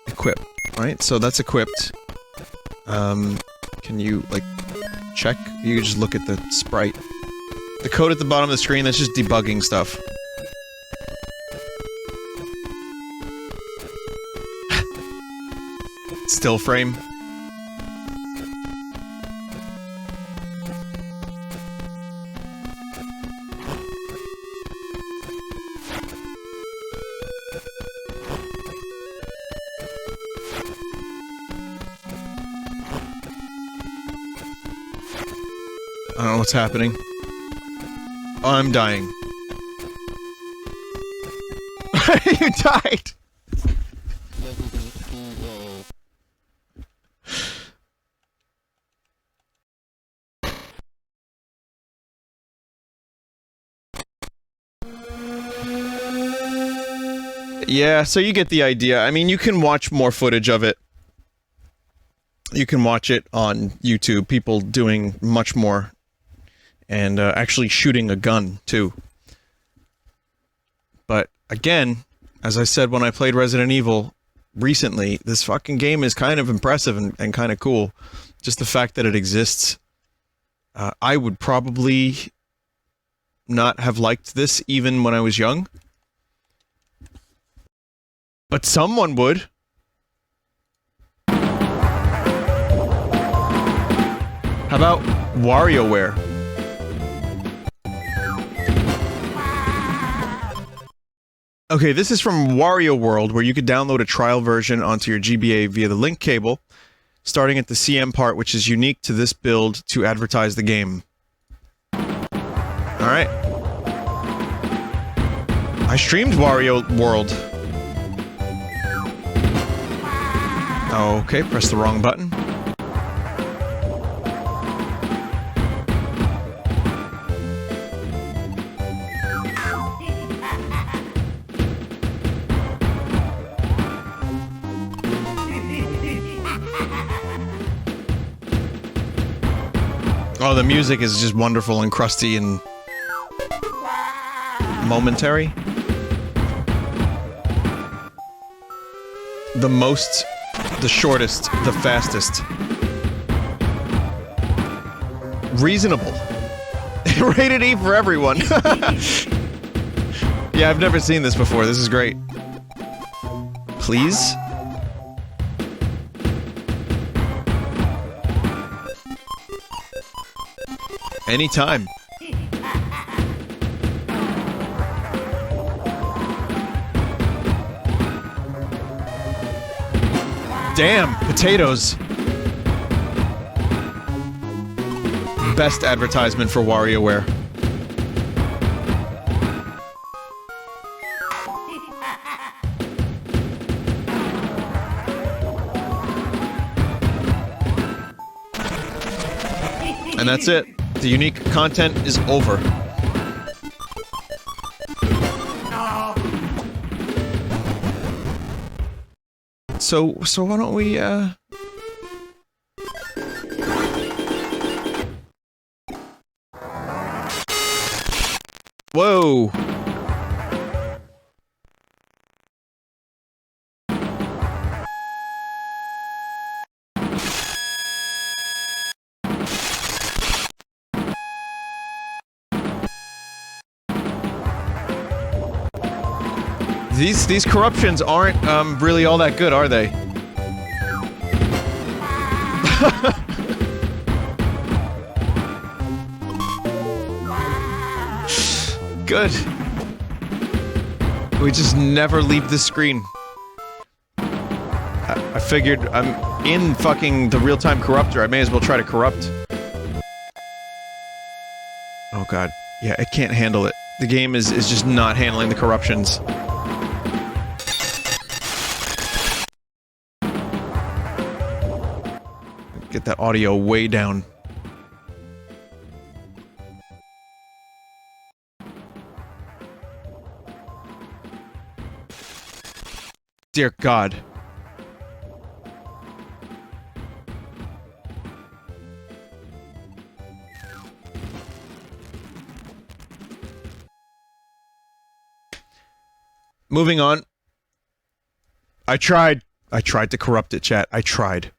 Equip. Right, so that's equipped. Can you, like, check? You can just look at the sprite. The code at the bottom of the screen, that's just debugging stuff. Still frame. I don't know what's happening. Oh, I'm dying. You died! Yeah, so you get the idea. I mean, you can watch more footage of it. You can watch it on YouTube, people doing much more. And actually shooting a gun, too. But, again, as I said when I played Resident Evil recently, this fucking game is kind of impressive and kind of cool. Just the fact that it exists. I would probably not have liked this even when I was young. But someone would. How about Warioware? Okay, this is from Wario World, where you could download a trial version onto your GBA via the link cable, starting at the CM part, which is unique to this build to advertise the game. Alright. I streamed Wario World. Okay, press the wrong button. Oh, the music is just wonderful and crusty and momentary. The most, the shortest, the fastest. Reasonable. Rated E for everyone. Yeah, I've never seen this before. This is great. Please? Anytime. Damn, potatoes. Best advertisement for Warioware. And that's it. The unique content is over. So why don't we, Whoa! These corruptions aren't, really all that good, are they? Good. We just never leave the screen. I figured I'm in fucking the real-time corruptor. I may as well try to corrupt. Oh god. Yeah, it can't handle it. The game is just not handling the corruptions. Get that audio way down. Dear God. Moving on. I tried to corrupt it, chat. I tried.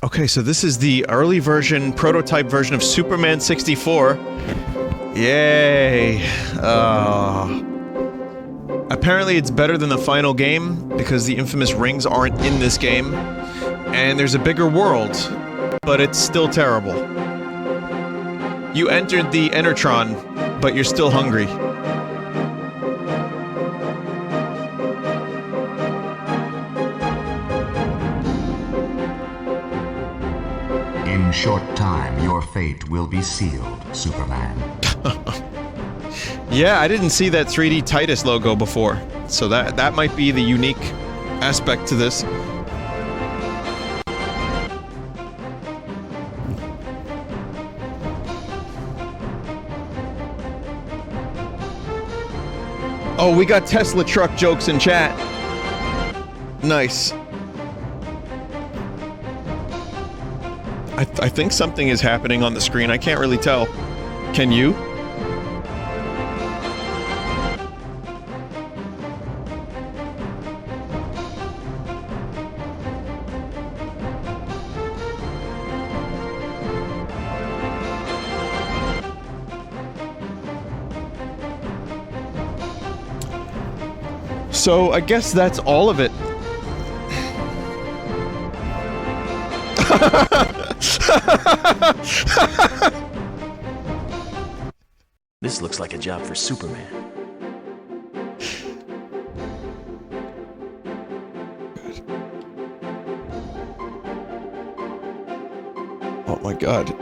Okay, so this is the early version, prototype version of Superman 64. Yay! Apparently it's better than the final game, because the infamous rings aren't in this game. And there's a bigger world, but it's still terrible. You entered the Enertron, but you're still hungry. In short time, your fate will be sealed, Superman. Yeah, I didn't see that 3D Titus logo before, so that might be the unique aspect to this. Oh, we got Tesla truck jokes in chat. Nice. I think something is happening on the screen. I can't really tell. Can you? So, I guess that's all of it. This looks like a job for Superman. Oh my god.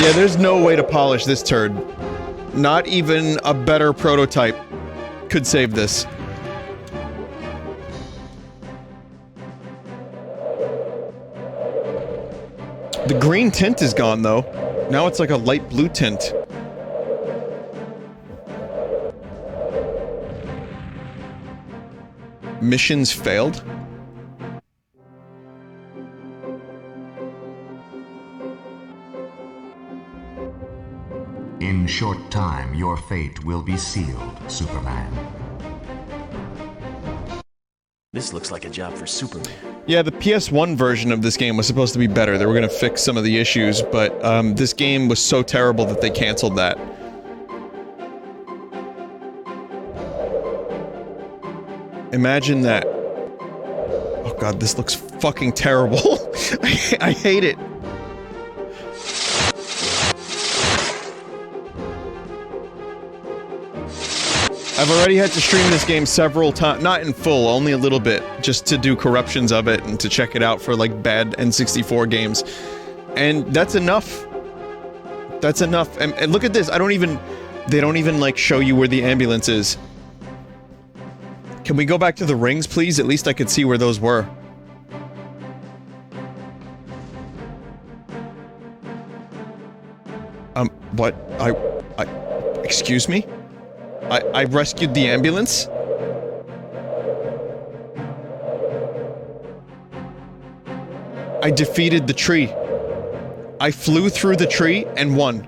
Yeah, there's no way to polish this turd. Not even a better prototype could save this. The green tint is gone, though. Now it's like a light blue tint. Missions failed? In short time, your fate will be sealed, Superman. This looks like a job for Superman. Yeah, the PS1 version of this game was supposed to be better. They were gonna fix some of the issues, but this game was so terrible that they canceled that. Imagine that. Oh god, this looks fucking terrible. I hate it. I've already had to stream this game several times, not in full, only a little bit, just to do corruptions of it and to check it out for, like, bad N64 games. And that's enough. That's enough. And look at this, they don't even, like, show you where the ambulance is. Can we go back to the rings, please? At least I could see where those were. What? Excuse me? I rescued the ambulance? I defeated the tree. I flew through the tree and won.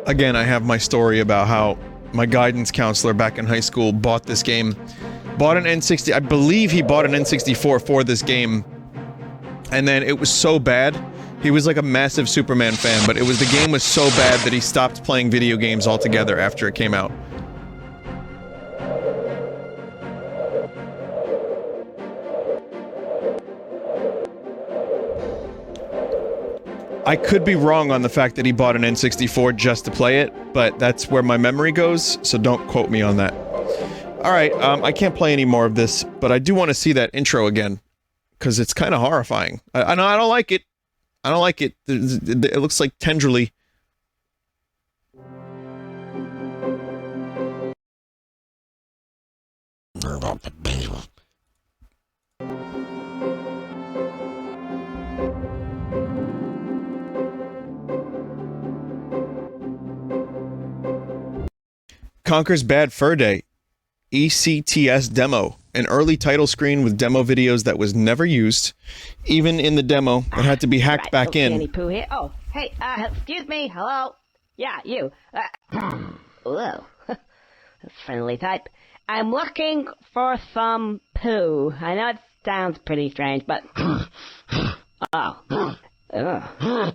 Again, I have my story about how my guidance counselor back in high school bought this game. Bought an N60, I believe he bought an N64 for this game. And then it was so bad, he was like a massive Superman fan, but the game was so bad that he stopped playing video games altogether after it came out. I could be wrong on the fact that he bought an N64 just to play it, but that's where my memory goes, so don't quote me on that. Alright, I can't play any more of this, but I do want to see that intro again, because it's kind of horrifying. I don't like it. I don't like it. It looks like tenderly. Conker's Bad Fur Day. ECTS demo. An early title screen with demo videos that was never used. Even in the demo, it had to be hacked back in. Danny Pooh here. Oh, hey, excuse me, hello? Yeah, you. Whoa. Friendly type. I'm looking for some poo. I know it sounds pretty strange, but... oh. Ugh.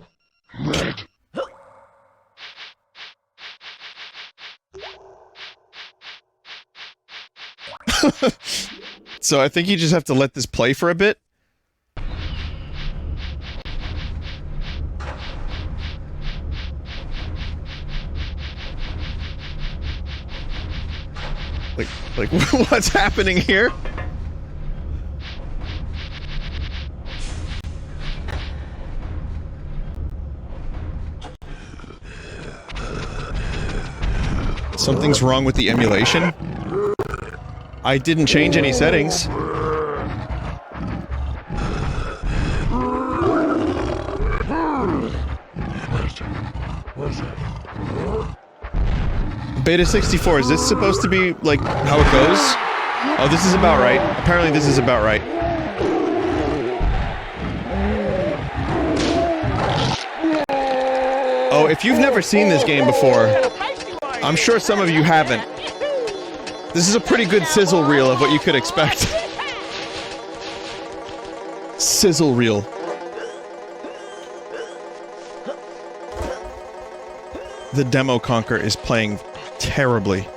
So I think you just have to let this play for a bit. Like what's happening here? Something's wrong with the emulation. I didn't change any settings. Beta 64, is this supposed to be, like, how it goes? Oh, this is about right. Apparently this is about right. Oh, if you've never seen this game before, I'm sure some of you haven't. This is a pretty good sizzle reel of what you could expect. Sizzle reel. The demo Conker is playing terribly.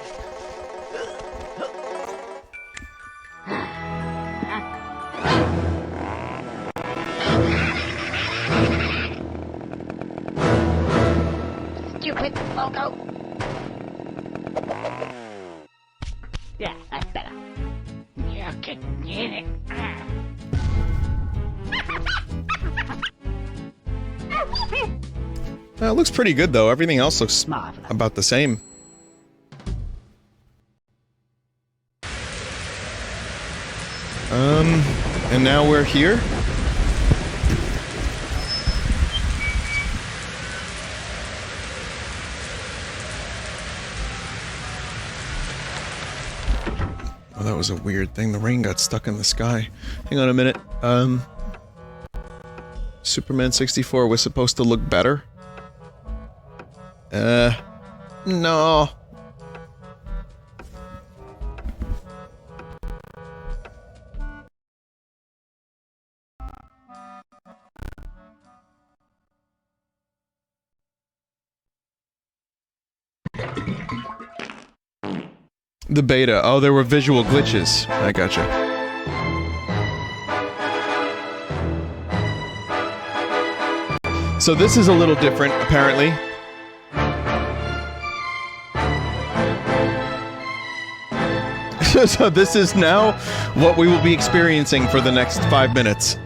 Stupid logo. Yeah, that's better. You can get it. It looks pretty good though. Everything else looks Marvelous. about the same. And now we're here. Oh, that was a weird thing. The rain got stuck in the sky. Hang on a minute. Superman 64 was supposed to look better? No. The beta. Oh, there were visual glitches. I gotcha. So this is a little different, apparently. So this is now what we will be experiencing for the next 5 minutes.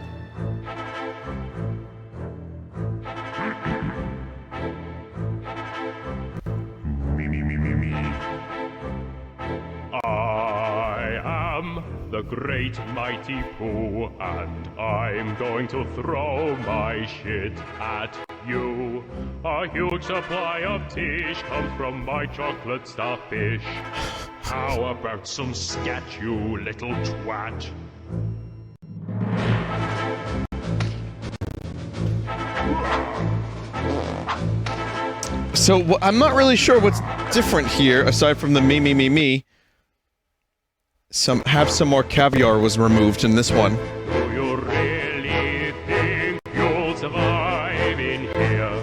I am the great mighty Pooh, and I'm going to throw my shit at you. A huge supply of tish comes from my chocolate starfish. How about some scat, you little twat? So I'm not really sure what's different here, aside from the me. Have some more caviar was removed in this one. Do you really think you'll survive in here?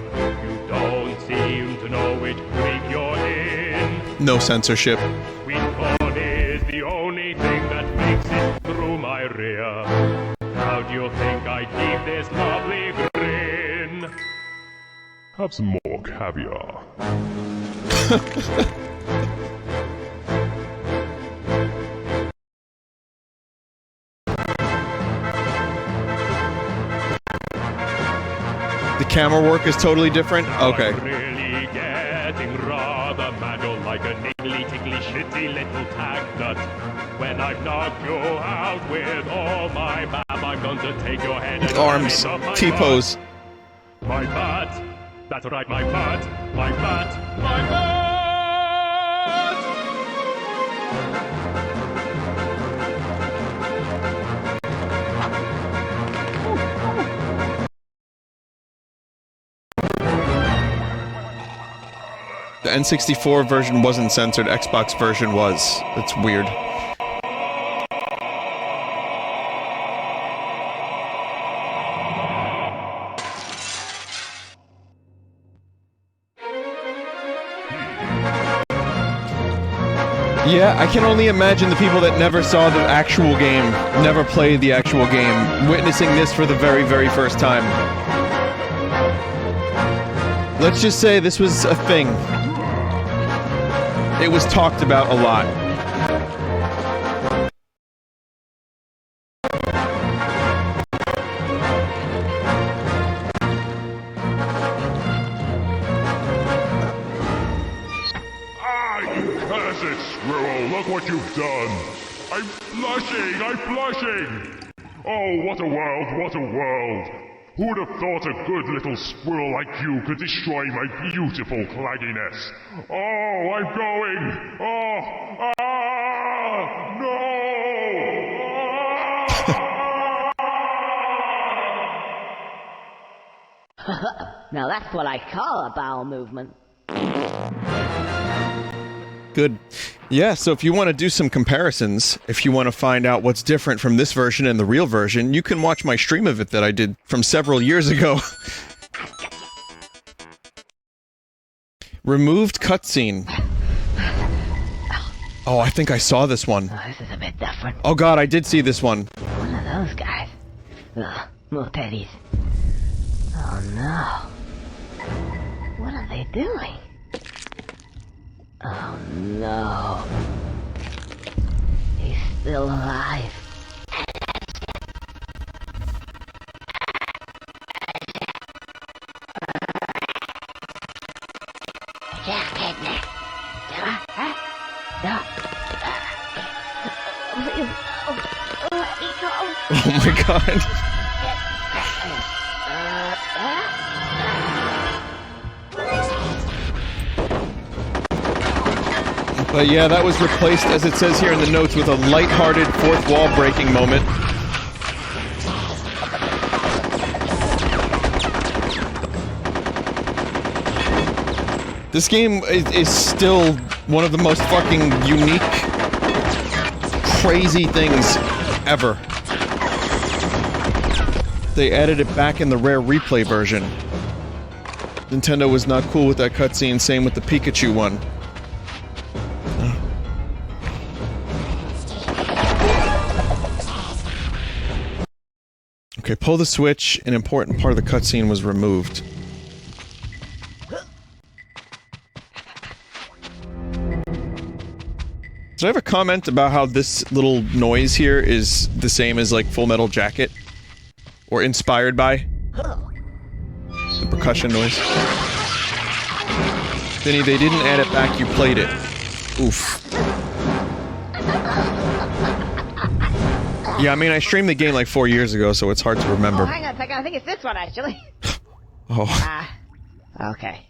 You don't seem to know it, creep you're in. No censorship. Sweet corn is the only thing that makes it through my rear. How do you think I keep this lovely grin? Have some more caviar. The camera work is totally different? Okay. I'm really getting rather mad. You're like a niggly, tickly, shitty little tag nut. When I've knocked you out with all my bab, I'm going to take your head and Arms. T-pose. My butt. That's right, my butt. My butt. My butt. The N64 version wasn't censored, Xbox version was. That's weird. Yeah, I can only imagine the people that never saw the actual game, never played the actual game, witnessing this for the very, very first time. Let's just say this was a thing. It was talked about a lot. Cursed squirrel, look what you've done! I'm blushing! I'm blushing! Oh, what a world, what a world! Who'd have thought a good little squirrel like you could destroy my beautiful clagginess? Oh, I'm going! Oh! Ah! No! Ah! Now that's what I call a bowel movement. Good. Yeah, so if you want to do some comparisons, if you want to find out what's different from this version and the real version, you can watch my stream of it that I did from several years ago. Removed cutscene. Oh, I think I saw this one. Oh, this is a bit different. Oh god, I did see this one. One of those guys. Ugh, little teddies. Oh no. What are they doing? Oh no. He's still alive. Oh my god. But yeah, that was replaced, as it says here in the notes, with a lighthearted fourth wall breaking moment. This game is still one of the most fucking unique, crazy things ever. They added it back in the rare replay version. Nintendo was not cool with that cutscene, same with the Pikachu one. Okay, pull the switch. An important part of the cutscene was removed. Did I have a comment about how this little noise here is the same as, like, Full Metal Jacket? Or inspired by? The percussion noise. Vinny, they didn't add it back, you played it. Oof. Yeah, I mean, I streamed the game like 4 years ago, so it's hard to remember. Oh, hang on a second, I think it's this one, actually. Oh. Okay.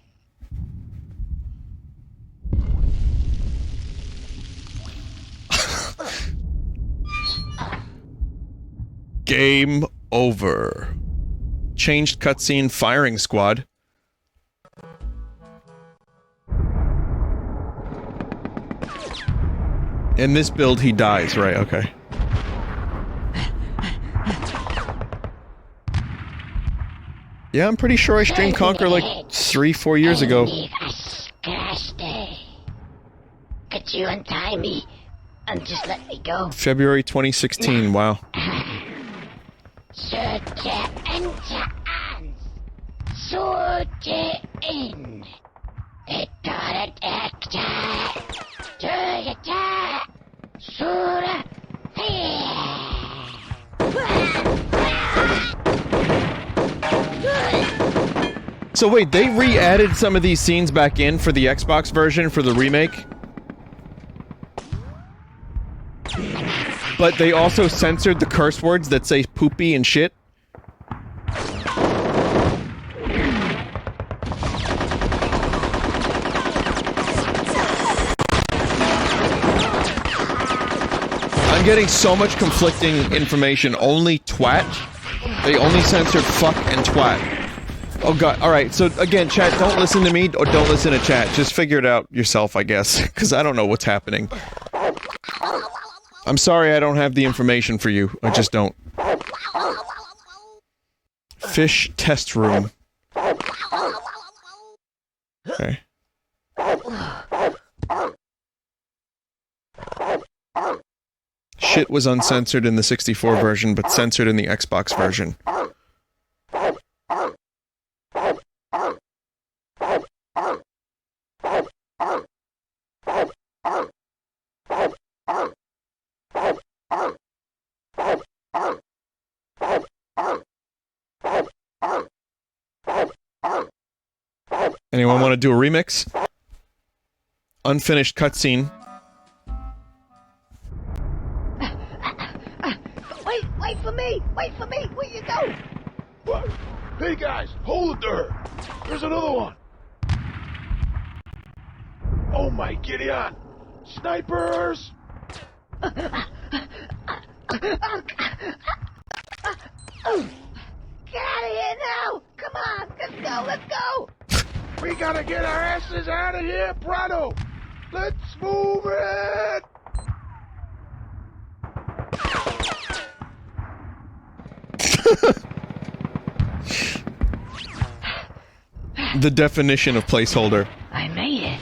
Game over. Changed cutscene firing squad. In this build, he dies, right? Okay. Yeah, I'm pretty sure I streamed Conker like 3-4 years ago. Could you untie me and just let me go? February 2016, wow. So wait, they re-added some of these scenes back in for the Xbox version for the remake? But they also censored the curse words that say poopy and shit? I'm getting so much conflicting information. Only twat? They only censored fuck and twat. Oh god, alright, so again, chat, don't listen to me, or don't listen to chat. Just figure it out yourself, I guess. Because I don't know what's happening. I'm sorry I don't have the information for you. I just don't. Fish test room. Okay. Shit was uncensored in the 64 version, but censored in the Xbox version. Anyone want to do a remix? Unfinished cutscene. Wait for me! Wait for me! Where you go? What? Hey guys, hold it there. There's another one. Oh my Gideon! Snipers! Get out of here now! Come on, let's go! We gotta get our asses out of here, Prado! Let's move it! The definition of placeholder. I made it.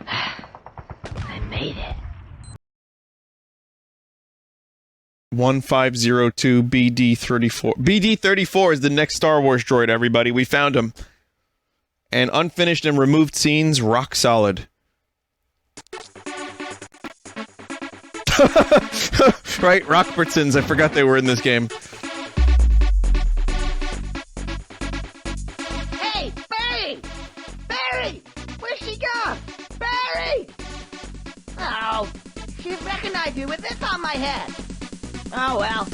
I made it. 1502 BD34. BD34 is the next Star Wars droid, everybody. We found him. And unfinished and removed scenes, rock solid. Right, Rockbertsons. I forgot they were in this game. Hey, Barry! Barry! Where's she gone? Barry! Oh, she recognized you with this on my head. Oh, well.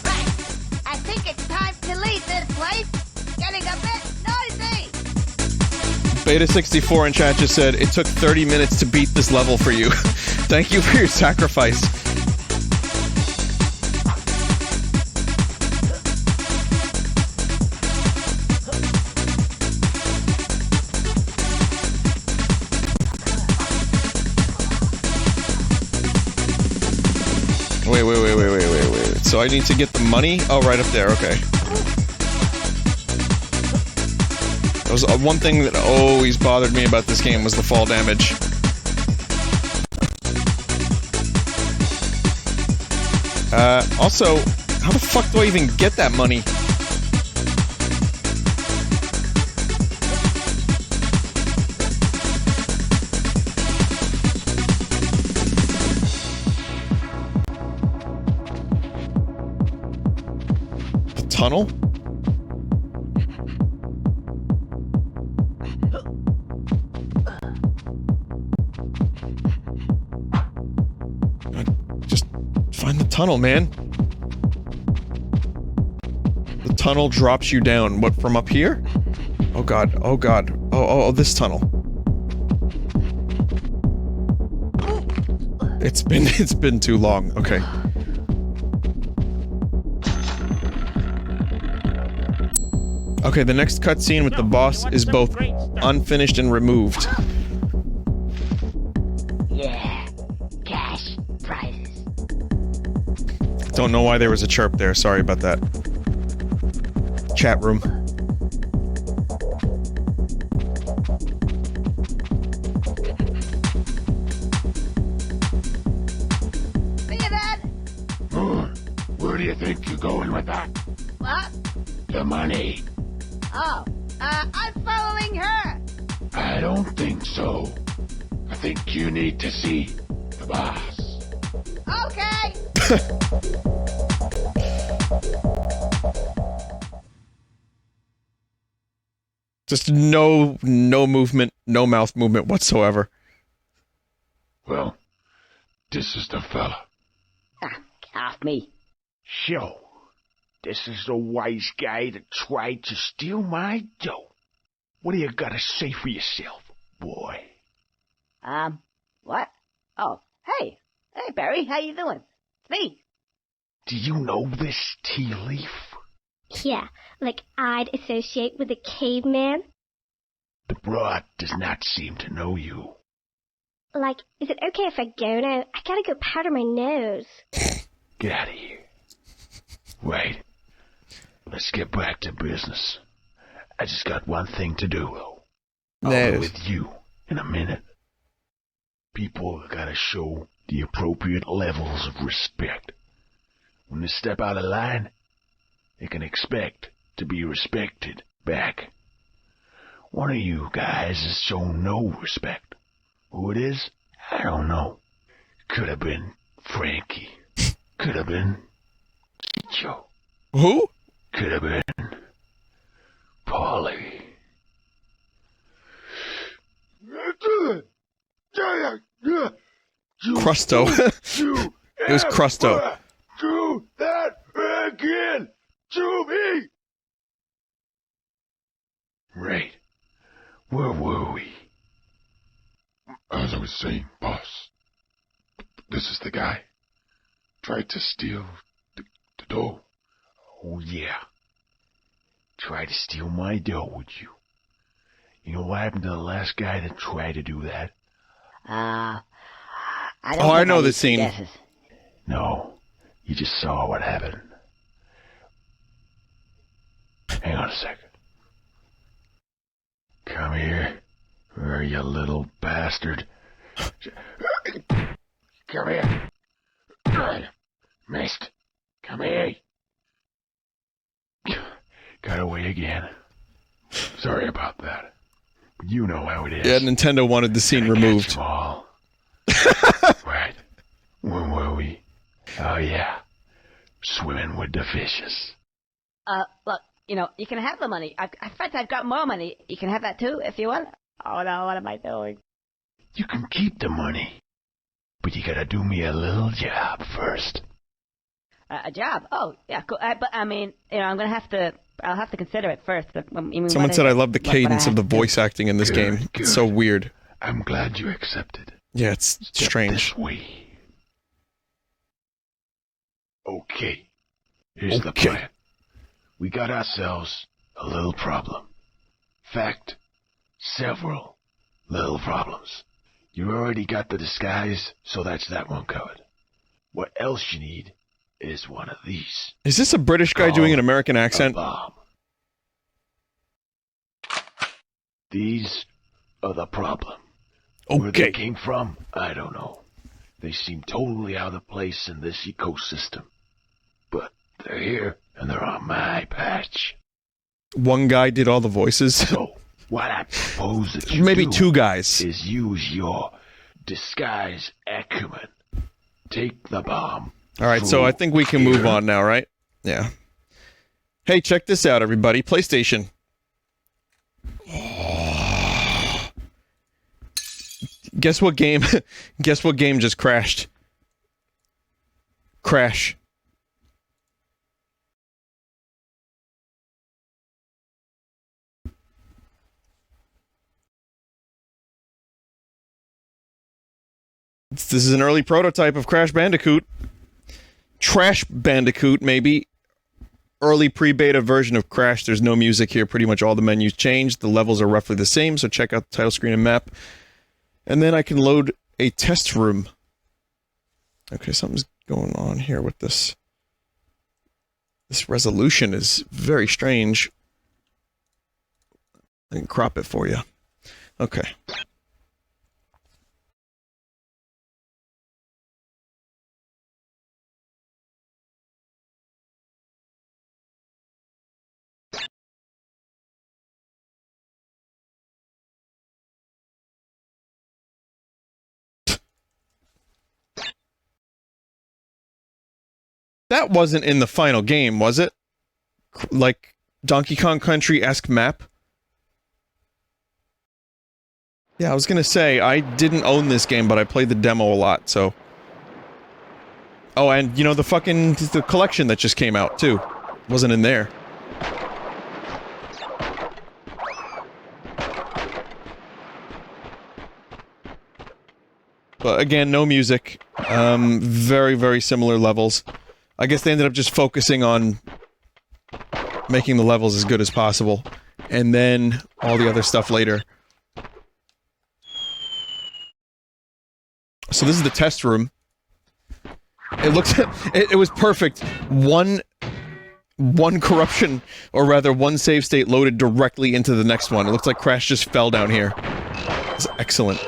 Right. I think it's time to leave this place. Getting a bit noisy. Beta 64 in chat just said, it took 30 minutes to beat this level for you. Thank you for your sacrifice. Wait. So I need to get the money? Oh, right up there, okay. That was one thing that always bothered me about this game was the fall damage. Also, how the fuck do I even get that money? The tunnel? Just find the tunnel, man. The tunnel drops you down. What, from up here? Oh god, oh god. Oh, this tunnel. It's been too long. Okay. Okay, the next cutscene with the boss is both unfinished and removed. Yeah, cash prizes. Don't know why there was a chirp there. Sorry about that. Chat room. See you, Dad. Where do you think you're going with that? What? The money. Oh, I'm following her. I don't think so. I think you need to see the boss. Okay. Just no movement, no mouth movement whatsoever. Well, this is the fella. Get off me. So, this is the wise guy that tried to steal my dough. What do you gotta say for yourself, boy? What? Oh, hey. Hey, Barry, how you doing? It's me. Do you know this tea leaf? Yeah, like I'd associate with a caveman. The broad does not seem to know you. Like, is it okay if I go now? I gotta go powder my nose. Get out of here. Wait. Let's get back to business. I just got one thing to do, though. I'll be with you in a minute. People gotta show the appropriate levels of respect. When they step out of line, they can expect to be respected back. One of you guys has shown no respect. Who it is, I don't know. Could have been Frankie. Could have been Joe. Who? Could have been Polly. Crusto. It was Crusto. Do that again. Right. Where were we? As I was saying, boss, this is the guy. Tried to steal the dough. Oh, yeah. Try to steal my dough, would you? You know what happened to the last guy that tried to do that? I don't Oh, I think know need this scene. guesses. No. You just saw what happened. Hang on a second. Come here. Where you little bastard. Come here. Missed. Come here. Got away again. Sorry about that. But you know how it is. Yeah, Nintendo wanted the scene removed. Catch 'em all. Right. Where were we? Oh, yeah. Swimming with the fishes. Look, you know, you can have the money. In fact, I've got more money. You can have that too, if you want. Oh no, what am I doing? You can keep the money. But you gotta do me a little job first. A job? Oh, yeah, cool. But I mean, you know, I'll have to consider it first. But, Someone said I love the cadence of the voice acting in this game. Good. It's so weird. I'm glad you accepted. Yeah, it's Step strange. This way. Okay. Here's the plan. We got ourselves a little problem. Fact, several little problems. You already got the disguise, so that's that one covered. What else you need is one of these. Is this a British guy doing an American accent? A bomb. These are the problem. Where they Okay. came from, I don't know. They seem totally out of place in this ecosystem. But they're here, and they're on my patch. One guy did all the voices. So, what I propose that you Maybe do two guys. is use your disguise acumen. Take the bomb. Alright, so I think we can move on now, right? Yeah. Hey, check this out, everybody. PlayStation. Guess what game? Guess what game just crashed? Crash. This is an early prototype of Crash Bandicoot. Trash Bandicoot, maybe. Early pre-beta version of Crash. There's no music here. Pretty much all the menus changed. The levels are roughly the same, so check out the title screen and map. And then I can load a test room. Okay, something's going on here with this. This resolution is very strange. I can crop it for you. Okay. That wasn't in the final game, was it? Like, Donkey Kong Country-esque map? Yeah, I was gonna say, I didn't own this game, but I played the demo a lot, so... Oh, and, you know, the collection that just came out, too. Wasn't in there. But again, no music. Very, very similar levels. I guess they ended up just focusing on making the levels as good as possible, and then all the other stuff later. So this is the test room. It looks... it was perfect. One corruption, or rather one save state loaded directly into the next one. It looks like Crash just fell down here. It's excellent.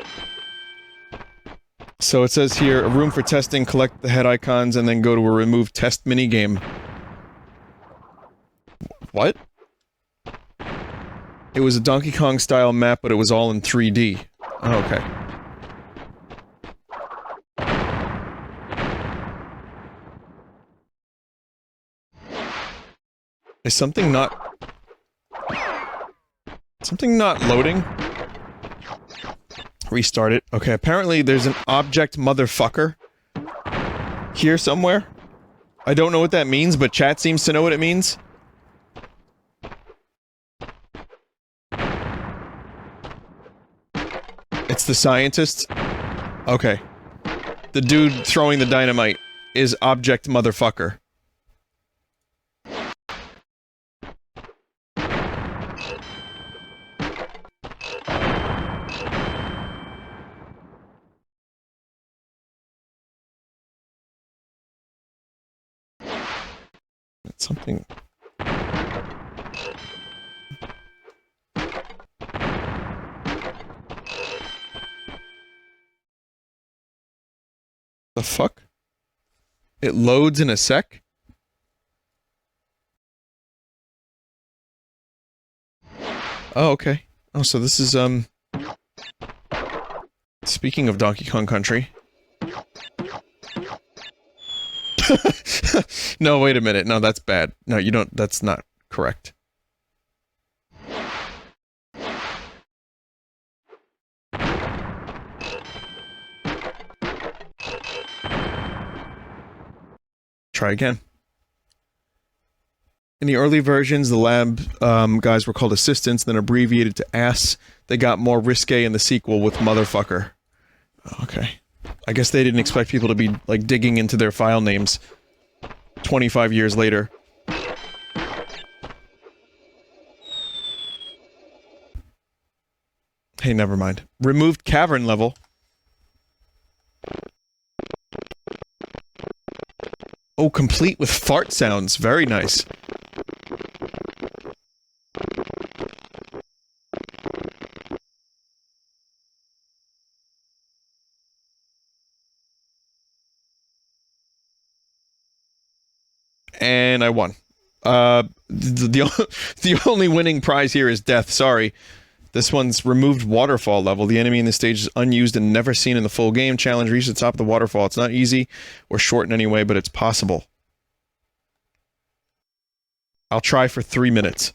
So it says here, a room for testing, collect the head icons, and then go to a remove test minigame. What? It was a Donkey Kong style map, but it was all in 3D. Oh, okay. Is something not... something not loading? Restart it. Okay, apparently there's an object motherfucker here somewhere. I don't know what that means, but chat seems to know what it means. It's the scientist? Okay. The dude throwing the dynamite is Object Motherfucker. It's something... The fuck? It loads in a sec? Oh, okay. Oh, so this is, speaking of Donkey Kong Country. No, wait a minute. No, that's bad. No, you don't, that's not correct. Try again. In the early versions, the lab guys were called assistants, then abbreviated to ass. They got more risque in the sequel with motherfucker. Okay. I guess they didn't expect people to be, like, digging into their file names 25 years later. Hey, never mind. Removed cavern level. Oh, complete with fart sounds. Very nice. And I won. The only winning prize here is death. Sorry. This one's removed waterfall level. The enemy in this stage is unused and never seen in the full game. Challenge, reach the top of the waterfall. It's not easy or short in any way, but it's possible. I'll try for 3 minutes.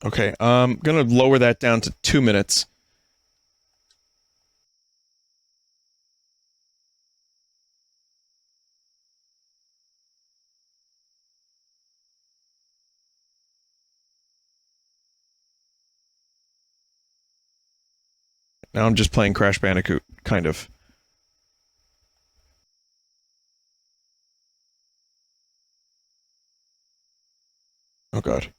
Okay, I'm gonna lower that down to 2 minutes. Now I'm just playing Crash Bandicoot, kind of. Oh god.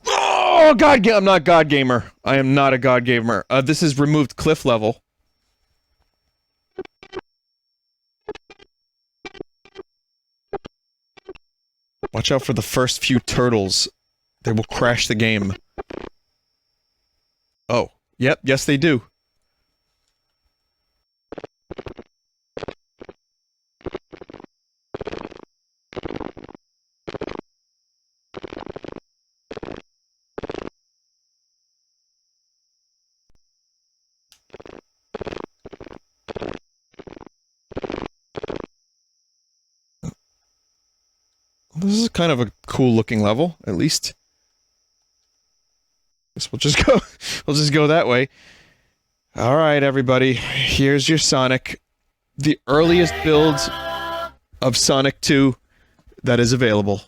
Oh, God, I'm not God Gamer. I am not a God Gamer. This is removed cliff level. Watch out for the first few turtles. They will crash the game. Oh, yep, yes they do. This is kind of a cool looking level, at least. Guess we'll just go that way. Alright, everybody. Here's your Sonic. The earliest build of Sonic 2 that is available.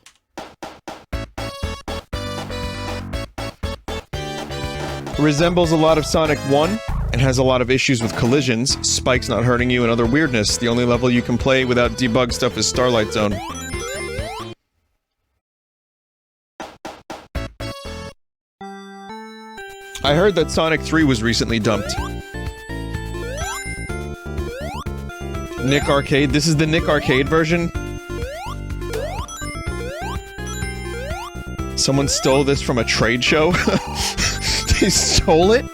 Resembles a lot of Sonic 1, and has a lot of issues with collisions, spikes not hurting you, and other weirdness. The only level you can play without debug stuff is Starlight Zone. I heard that Sonic 3 was recently dumped. Nick Arcade. This is the Nick Arcade version. Someone stole this from a trade show. They stole it?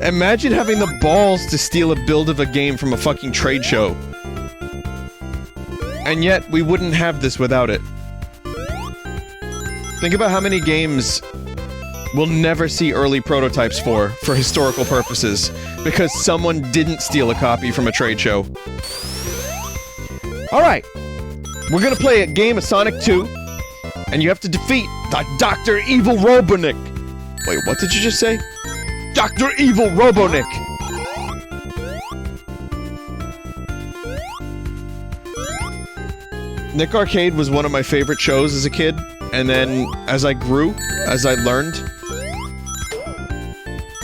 Imagine having the balls to steal a build of a game from a fucking trade show. And yet, we wouldn't have this without it. Think about how many games we'll never see early prototypes for historical purposes, because someone didn't steal a copy from a trade show. Alright. We're gonna play a game of Sonic 2, and you have to defeat Dr. Evil Robotnik. Wait, what did you just say? Dr. Evil Robotnik! Nick Arcade was one of my favorite shows as a kid, and then as I grew, as I learned,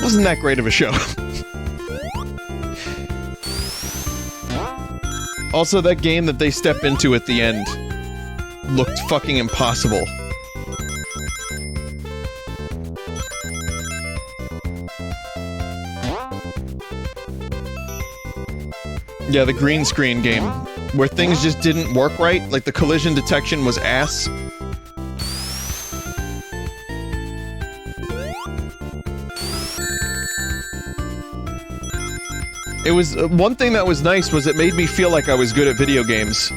wasn't that great of a show. Also, that game that they step into at the end looked fucking impossible. Yeah, the green screen game, where things just didn't work right, like the collision detection was ass. It was, one thing that was nice was it made me feel like I was good at video games.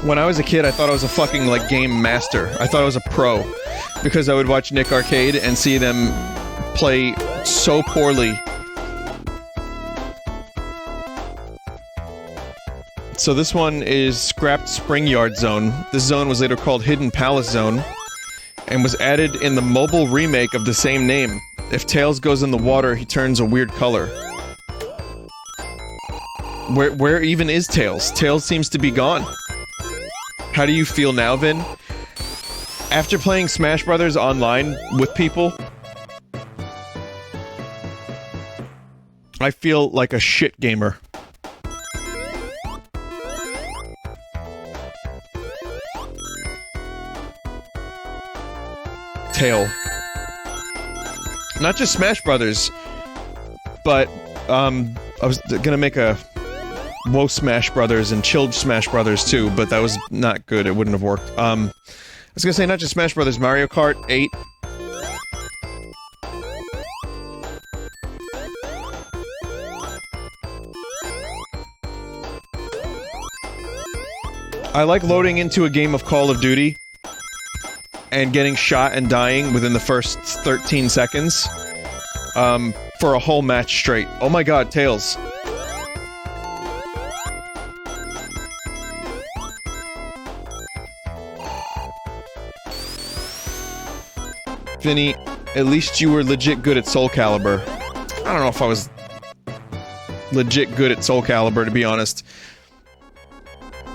When I was a kid, I thought I was a fucking, like, game master. I thought I was a pro. Because I would watch Nick Arcade and see them play so poorly. So this one is Scrapped Spring Yard Zone. This zone was later called Hidden Palace Zone, and was added in the mobile remake of the same name. If Tails goes in the water, he turns a weird color. Where even is Tails? Tails seems to be gone. How do you feel now, Vin? After playing Smash Brothers online with people, I feel like a shit gamer. Tail. Not just Smash Brothers, but, I was gonna make a Whoa Smash Brothers and Chilled Smash Brothers too, but that was not good, it wouldn't have worked. I was gonna say not just Smash Brothers, Mario Kart 8. I like loading into a game of Call of Duty and getting shot and dying within the first 13 seconds, for a whole match straight. Oh my god, Tails. Vinny, at least you were legit good at Soul Calibur. I don't know if I was legit good at Soul Calibur, to be honest.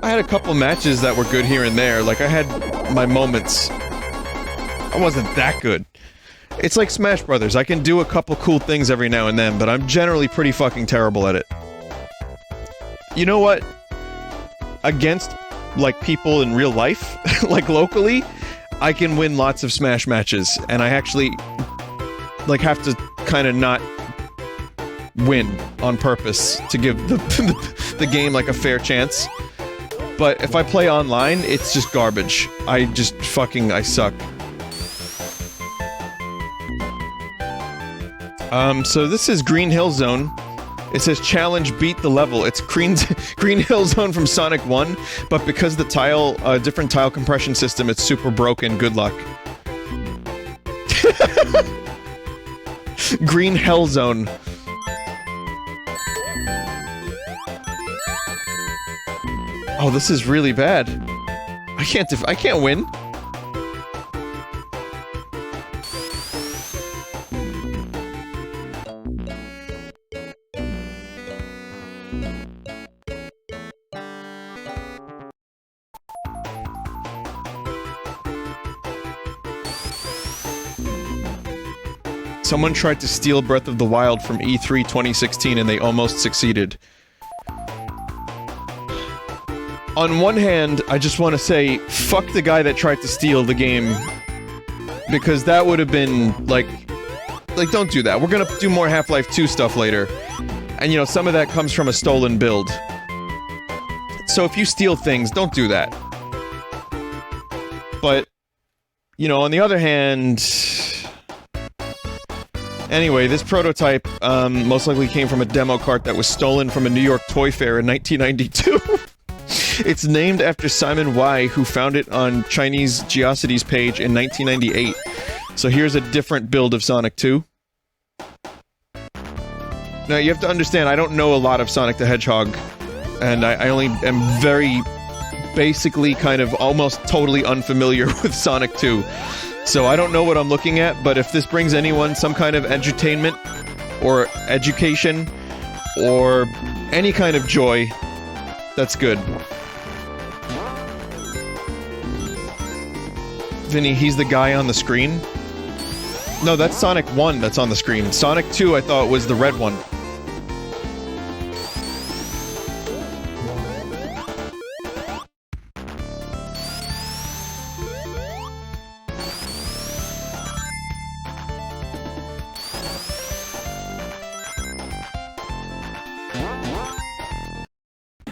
I had a couple matches that were good here and there, like I had my moments. I wasn't that good. It's like Smash Brothers, I can do a couple cool things every now and then, but I'm generally pretty fucking terrible at it. You know what? Against, like, people in real life, like locally, I can win lots of Smash matches, and I actually, like, have to kinda not win on purpose to give the game, like, a fair chance. But if I play online, it's just garbage. I suck. So this is Green Hill Zone. It says challenge, beat the level. It's Green Hill Zone from Sonic 1, but because the tile, different tile compression system, it's super broken. Good luck. Green Hell Zone. Oh, this is really bad. I can't win. Someone tried to steal Breath of the Wild from E3 2016 and they almost succeeded. On one hand, I just want to say, fuck the guy that tried to steal the game. Because that would have been, like, don't do that. We're gonna do more Half-Life 2 stuff later. And, you know, some of that comes from a stolen build. So if you steal things, don't do that. But, you know, on the other hand... Anyway, this prototype, most likely came from a demo cart that was stolen from a New York toy fair in 1992. It's named after Simon Y, who found it on Chinese Geocities page in 1998. So here's a different build of Sonic 2. Now, you have to understand, I don't know a lot of Sonic the Hedgehog, and I only am very basically kind of almost totally unfamiliar with Sonic 2. So I don't know what I'm looking at, but if this brings anyone some kind of edutainment, or education, or any kind of joy, that's good. Vinny, he's the guy on the screen? No, that's Sonic 1 that's on the screen. Sonic 2 I thought was the red one.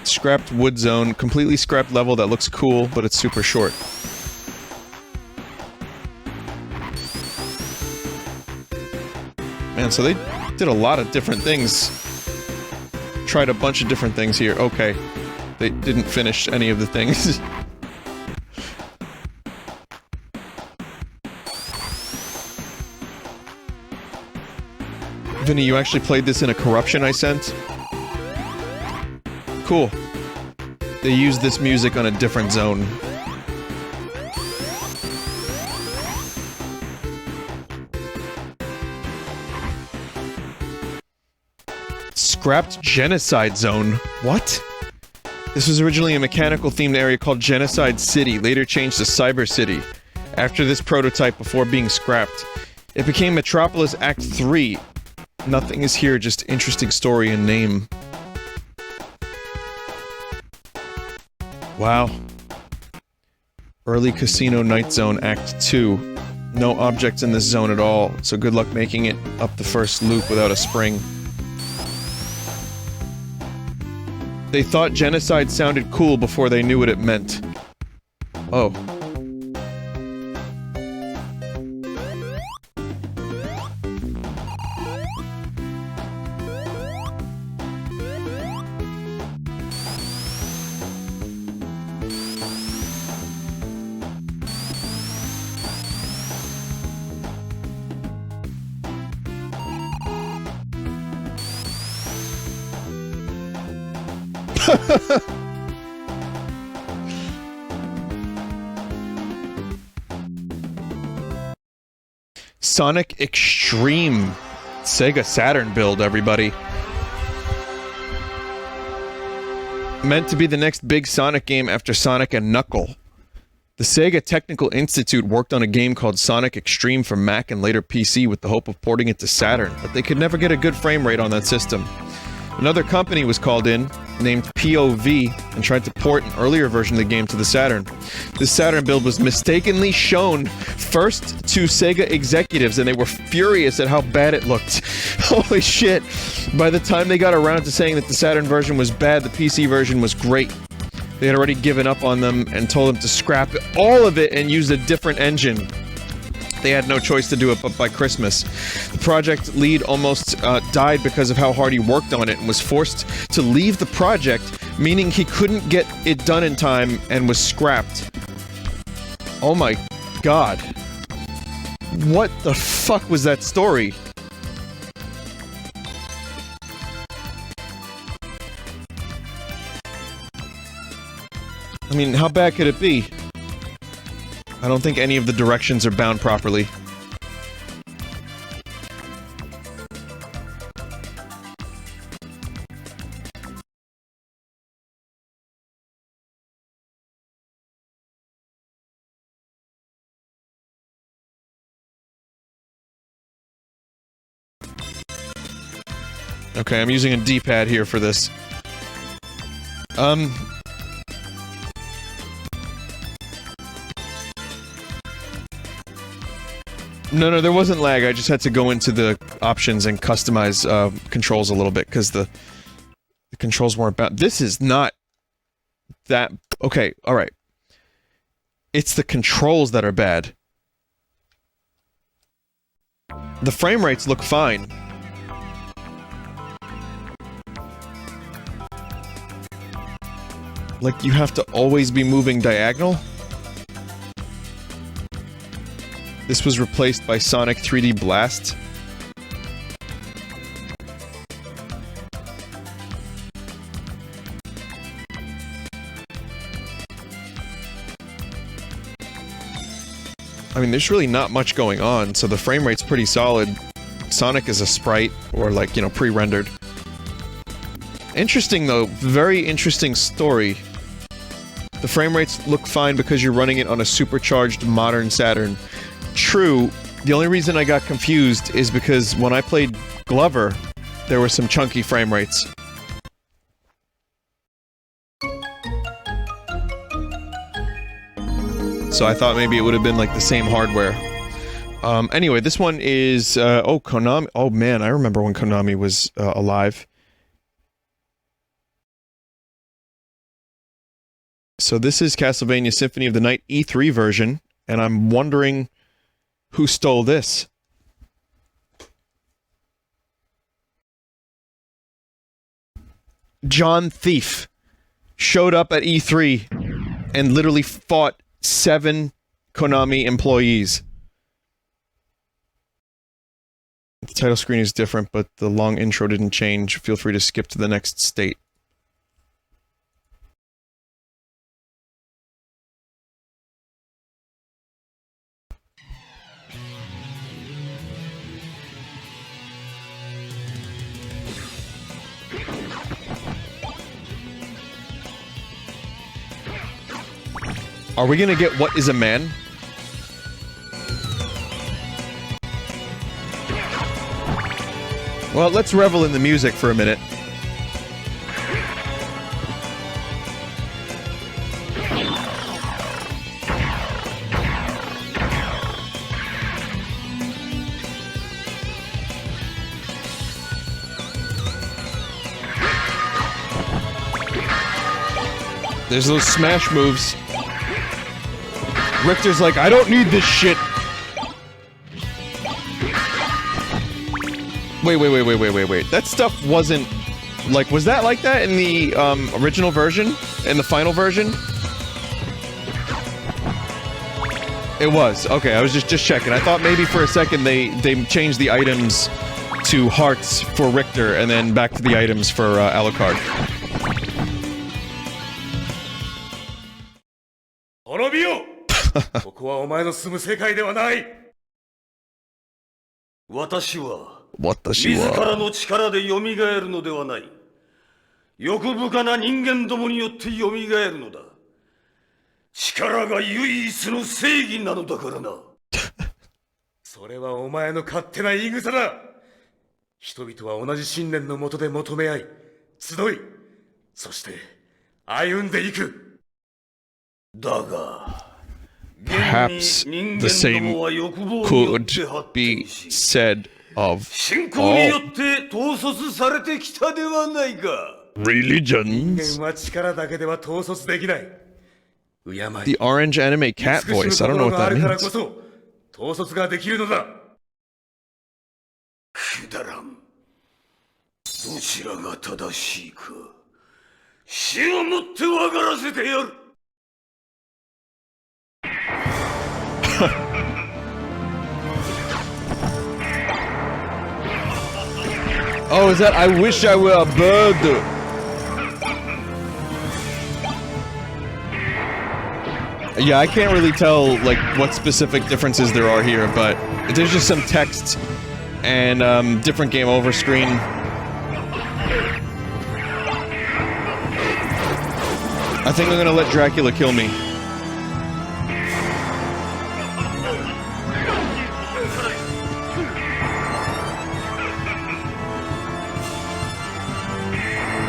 Scrapped wood zone, completely scrapped level that looks cool, but it's super short. Man, so they did a lot of different things. Tried a bunch of different things here. Okay. They didn't finish any of the things. Vinny, you actually played this in a corruption I sent? Cool. They used this music on a different zone. Scrapped Genocide Zone. What? This was originally a mechanical-themed area called Genocide City, later changed to Cyber City, after this prototype before being scrapped. It became Metropolis Act 3. Nothing is here, just interesting story and name. Wow. Early Casino Night Zone Act 2. No objects in this zone at all, so good luck making it up the first loop without a spring. They thought genocide sounded cool before they knew what it meant. Oh. Sonic X-treme. Sega Saturn build, everybody. Meant to be the next big Sonic game after Sonic and Knuckle. The Sega Technical Institute worked on a game called Sonic X-treme for Mac and later PC with the hope of porting it to Saturn, but they could never get a good frame rate on that system. Another company was called in, named POV, and tried to port an earlier version of the game to the Saturn. This Saturn build was mistakenly shown first to Sega executives, and they were furious at how bad it looked. Holy shit! By the time they got around to saying that the Saturn version was bad, the PC version was great. They had already given up on them and told them to scrap all of it and use a different engine. They had no choice to do it but by Christmas. The project lead almost died because of how hard he worked on it and was forced to leave the project, meaning he couldn't get it done in time and was scrapped. Oh my god. What the fuck was that story? I mean, how bad could it be? I don't think any of the directions are bound properly. Okay, I'm using a D-pad here for this. No, there wasn't lag, I just had to go into the options and customize, controls a little bit, because the controls weren't bound. This is not that... Okay, alright. It's the controls that are bad. The frame rates look fine. Like, you have to always be moving diagonal? This was replaced by Sonic 3D Blast. I mean, there's really not much going on, so the frame rate's pretty solid. Sonic is a sprite, or like, you know, pre-rendered. Interesting though, very interesting story. The frame rates look fine because you're running it on a supercharged modern Saturn. True, the only reason I got confused is because when I played Glover, there were some chunky frame rates. So I thought maybe it would have been like the same hardware. Anyway, this one is, oh, Konami. Oh man, I remember when Konami was alive. So this is Castlevania Symphony of the Night E3 version, and I'm wondering who stole this. John Thief showed up at E3 and literally fought 7 Konami employees. The title screen is different, but the long intro didn't change. Feel free to skip to the next state. Are we gonna get What is a Man? Well, let's revel in the music for a minute. There's those smash moves. Richter's like, I don't need this shit. Wait. That stuff wasn't... Like, was that like that in the, original version? In the final version? It was. Okay, I was just checking. I thought maybe for a second they changed the items to hearts for Richter, and then back to the items for, Alucard. Perhaps the same could be said of all religions. The orange anime cat voice, I don't know what that means. Oh, is that I wish I were a bird? Yeah, I can't really tell, like, what specific differences there are here, but there's just some text and, different game over screen. I think I'm gonna let Dracula kill me.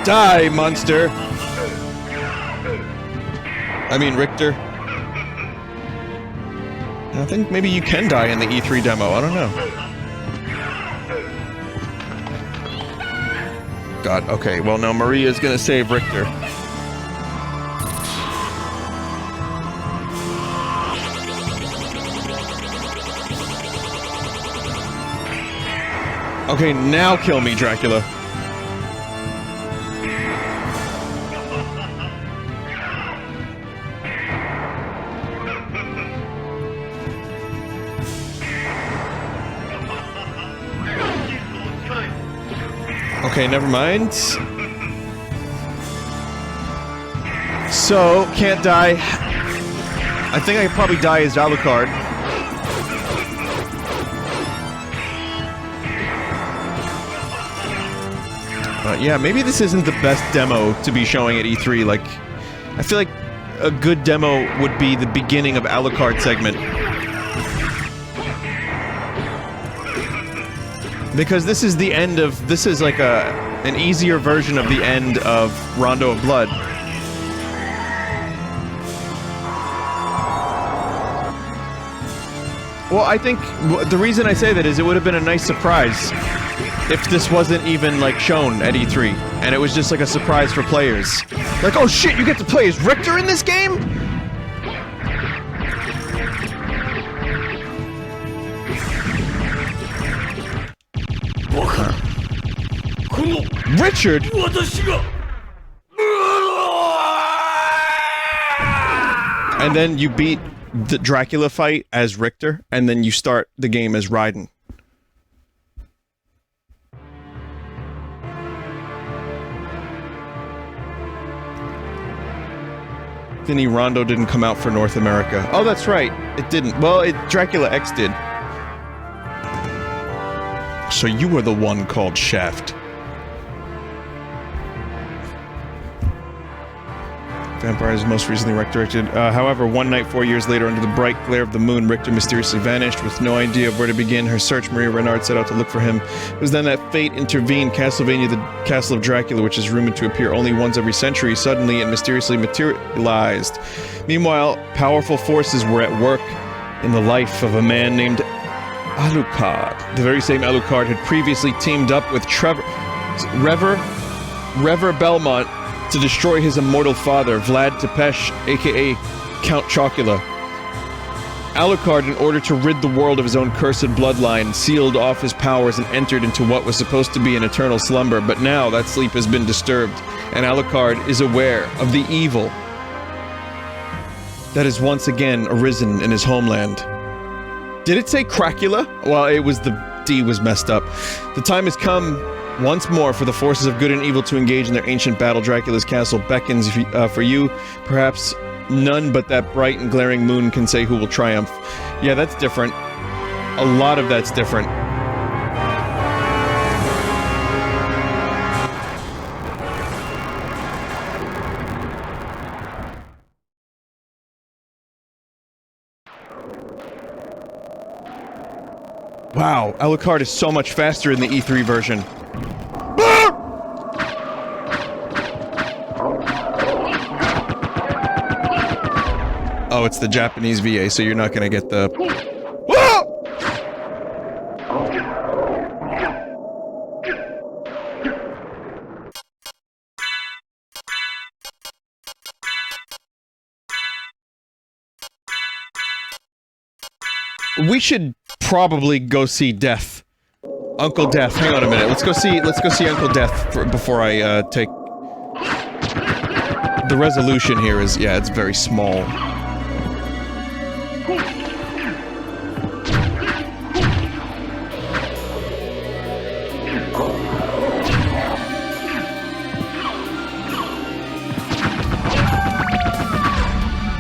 Die, monster! I mean, Richter. I think maybe you can die in the E3 demo, I don't know. God, okay, well no, Maria's gonna save Richter. Okay, now kill me, Dracula. Okay, never mind. So, can't die. I think I could probably die as Alucard. Yeah, maybe this isn't the best demo to be showing at E3. Like, I feel like a good demo would be the beginning of Alucard segment. Because this is the end of... This is like an easier version of the end of Rondo of Blood. Well, I think the reason I say that is it would have been a nice surprise if this wasn't even, like, shown at E3, and it was just, like, a surprise for players. Like, oh shit, you get to play as Richter in this game?! Richard?! And then you beat the Dracula fight as Richter, and then you start the game as Raiden. Vinny, Rondo didn't come out for North America. Oh, that's right. It didn't. Well, Dracula X did. So you were the one called Shaft. Vampires most recently resurrected. However, one night 4 years later, under the bright glare of the moon, Richter mysteriously vanished. With no idea of where to begin her search, Maria Renard set out to look for him. It was then that fate intervened. Castlevania, the Castle of Dracula, which is rumored to appear only once every century, suddenly and mysteriously materialized. Meanwhile, powerful forces were at work in the life of a man named Alucard. The very same Alucard had previously teamed up with Rever Belmont to destroy his immortal father, Vlad Tepes, aka Count Chocula. Alucard, in order to rid the world of his own cursed bloodline, sealed off his powers and entered into what was supposed to be an eternal slumber, but now that sleep has been disturbed, and Alucard is aware of the evil that has once again arisen in his homeland. Did it say Cracula? Well, it was the D was messed up. The time has come once more for the forces of good and evil to engage in their ancient battle. Dracula's castle beckons for you. Perhaps none but that bright and glaring moon can say who will triumph. Yeah, that's different. A lot of that's different. Wow, Alucard is so much faster in the E3 version. Oh, it's the Japanese VA, so you're not gonna get the... We should probably go see Death. Uncle Death. Hang on a minute. Let's go see Uncle Death before I take... The resolution here is, yeah, it's very small.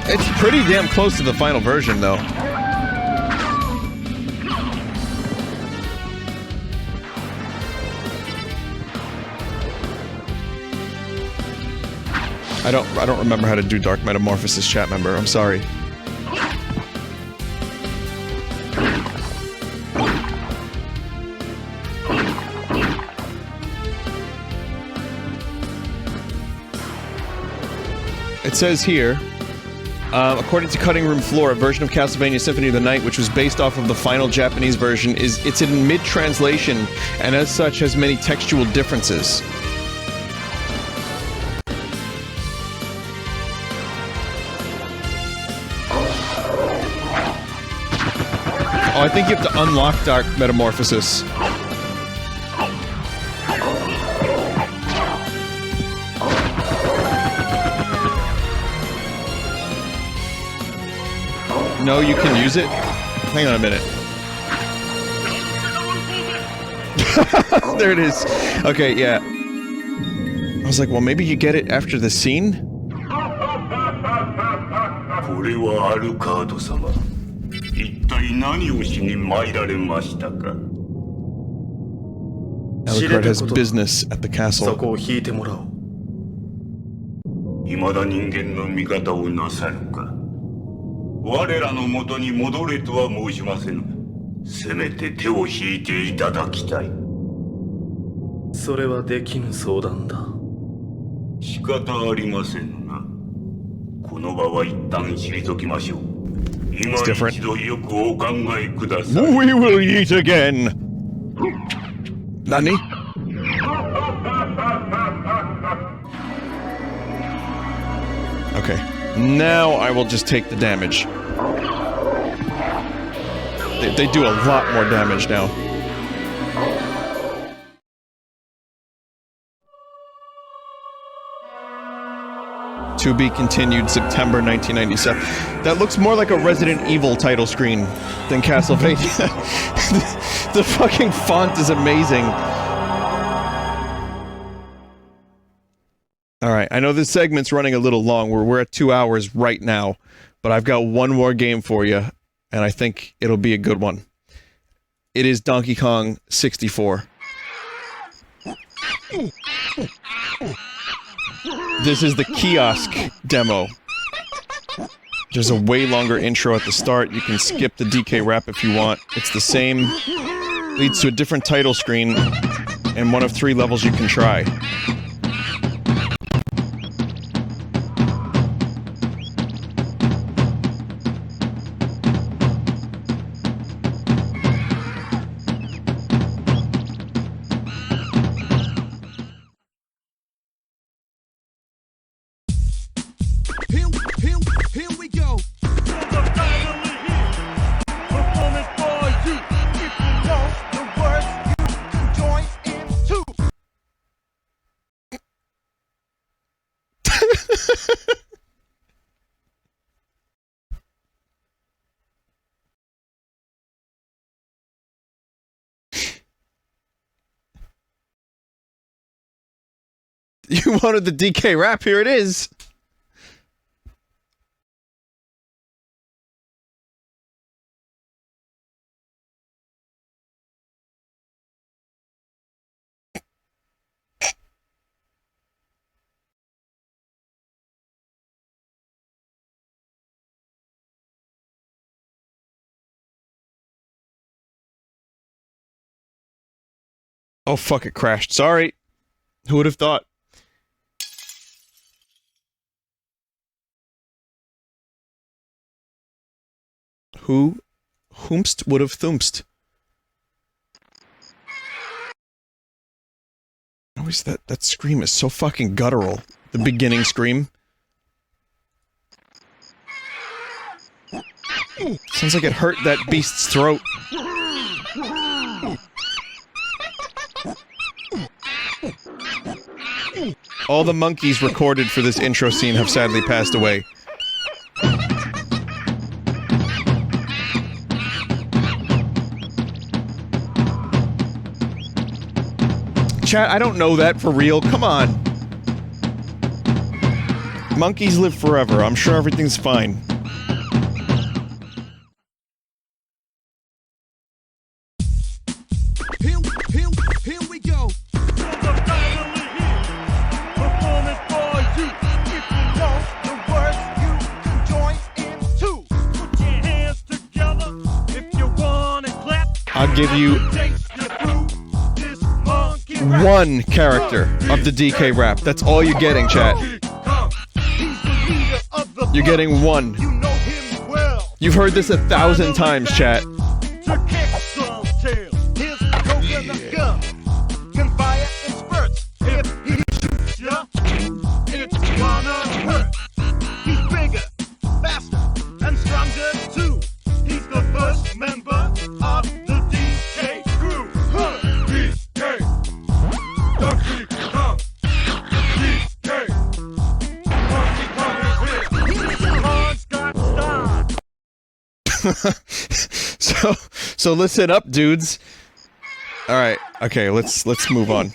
It's pretty damn close to the final version, though. I don't remember how to do Dark Metamorphosis, chat member. I'm sorry. It says here, according to Cutting Room Floor, a version of Castlevania Symphony of the Night, which was based off of the final Japanese version, it's in mid-translation, and as such has many textual differences. Oh, I think you have to unlock Dark Metamorphosis. No, you can use it? Hang on a minute. There it is. Okay, yeah. I was like, well, maybe you get it after the scene? Alucard has business at the そ castle. こを引いてもらおう。未だ人間の味方をなさるか。我らの元に戻れとは申しませぬ。せめて手を引いていただきたい。それはできぬ相談だ。仕方ありませぬな。この場は一旦退きましょう。今一度よくお考えください。We will eat again! Nani? Okay. Now I will just take the damage. They do a lot more damage now. To be continued September 1997. That looks more like a Resident Evil title screen than Castlevania. The fucking font is amazing. Alright, I know this segment's running a little long. We're at 2 hours right now. But I've got one more game for you, and I think it'll be a good one. It is Donkey Kong 64. This is the kiosk demo. There's a way longer intro at the start. You can skip the DK rap if you want. It's the same. Leads to a different title screen, and one of 3 levels you can try. Here we go. Performance for you. If you know the words, you can join in too. You wanted the DK rap, here it is! Oh fuck, it crashed. Sorry. Who would have thought? Whomst would have thumpst? Always that scream is so fucking guttural. The beginning scream. Sounds like it hurt that beast's throat. All the monkeys recorded for this intro scene have sadly passed away. Chat, I don't know that for real. Come on. Monkeys live forever. I'm sure everything's fine. Here we go. Performance for you. If you know the words, you can join in too. Put your hands together if you wanna clap. I'll give you one character of the DK rap. That's all you're getting, chat. You're getting one. You've heard this 1,000 times, chat. He's bigger, faster, and stronger too. He's the first member of the DK crew. DK, Donkey Kong, DK, Donkey Kong is here. Kong's got style. So listen up, dudes. All right, okay, let's move on.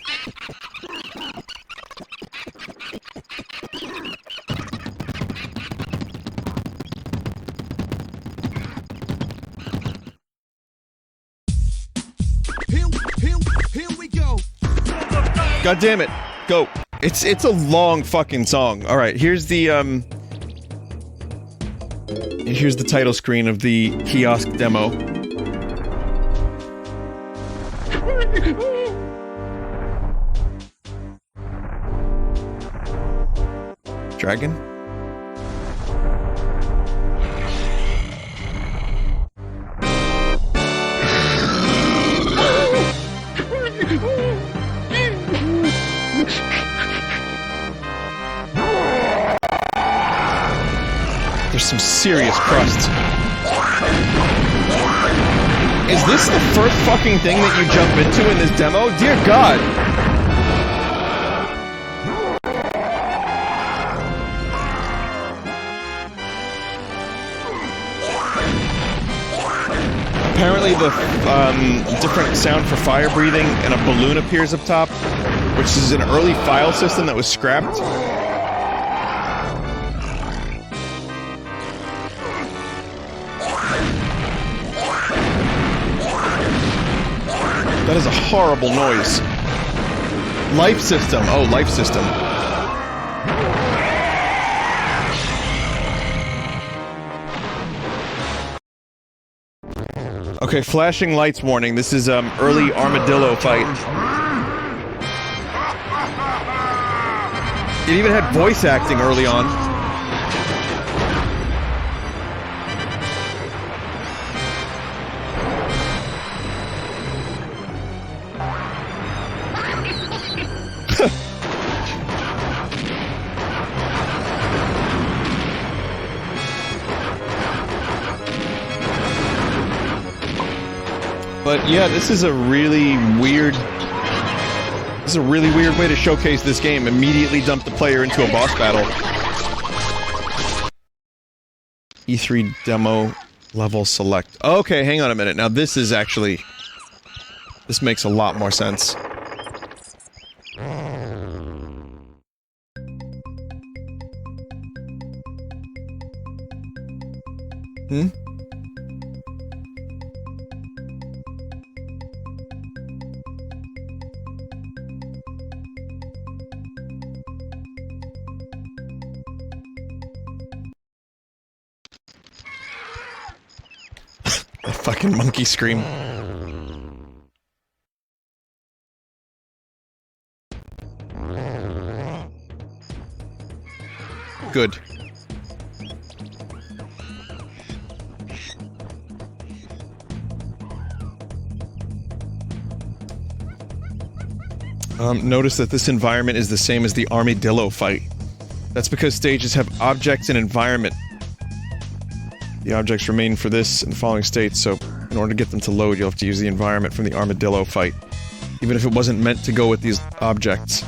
Here we go. God damn it. Go. It's a long fucking song. Alright, here's the, here's the title screen of the kiosk demo. Dragon? There's some serious crust. Is this the first fucking thing that you jump into in this demo? Dear God! Apparently the different sound for fire breathing and a balloon appears up top, which is an early file system that was scrapped. That is a horrible noise. Life system. Oh, life system. Okay, flashing lights warning. This is, early armadillo fight. It even had voice acting early on. But yeah, this is a really weird way to showcase this game. Immediately dump the player into a boss battle. E3 demo level select. Okay, hang on a minute. Now this is actually... this makes a lot more sense. Hmm? The fucking monkey scream. Good. Notice that this environment is the same as the armadillo fight. That's because stages have objects and environment. The objects remain for this and the following states, so in order to get them to load, you'll have to use the environment from the armadillo fight. Even if it wasn't meant to go with these objects.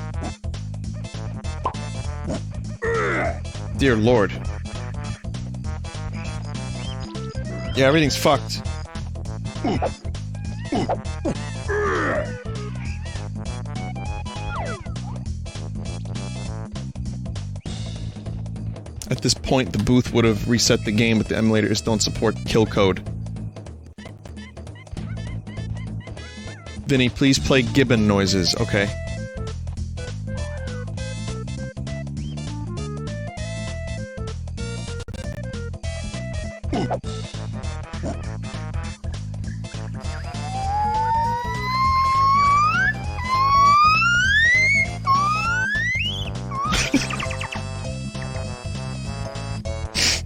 Dear Lord. Yeah, everything's fucked. At this point, the booth would have reset the game, but the emulators don't support kill code. Vinny, please play gibbon noises. Okay.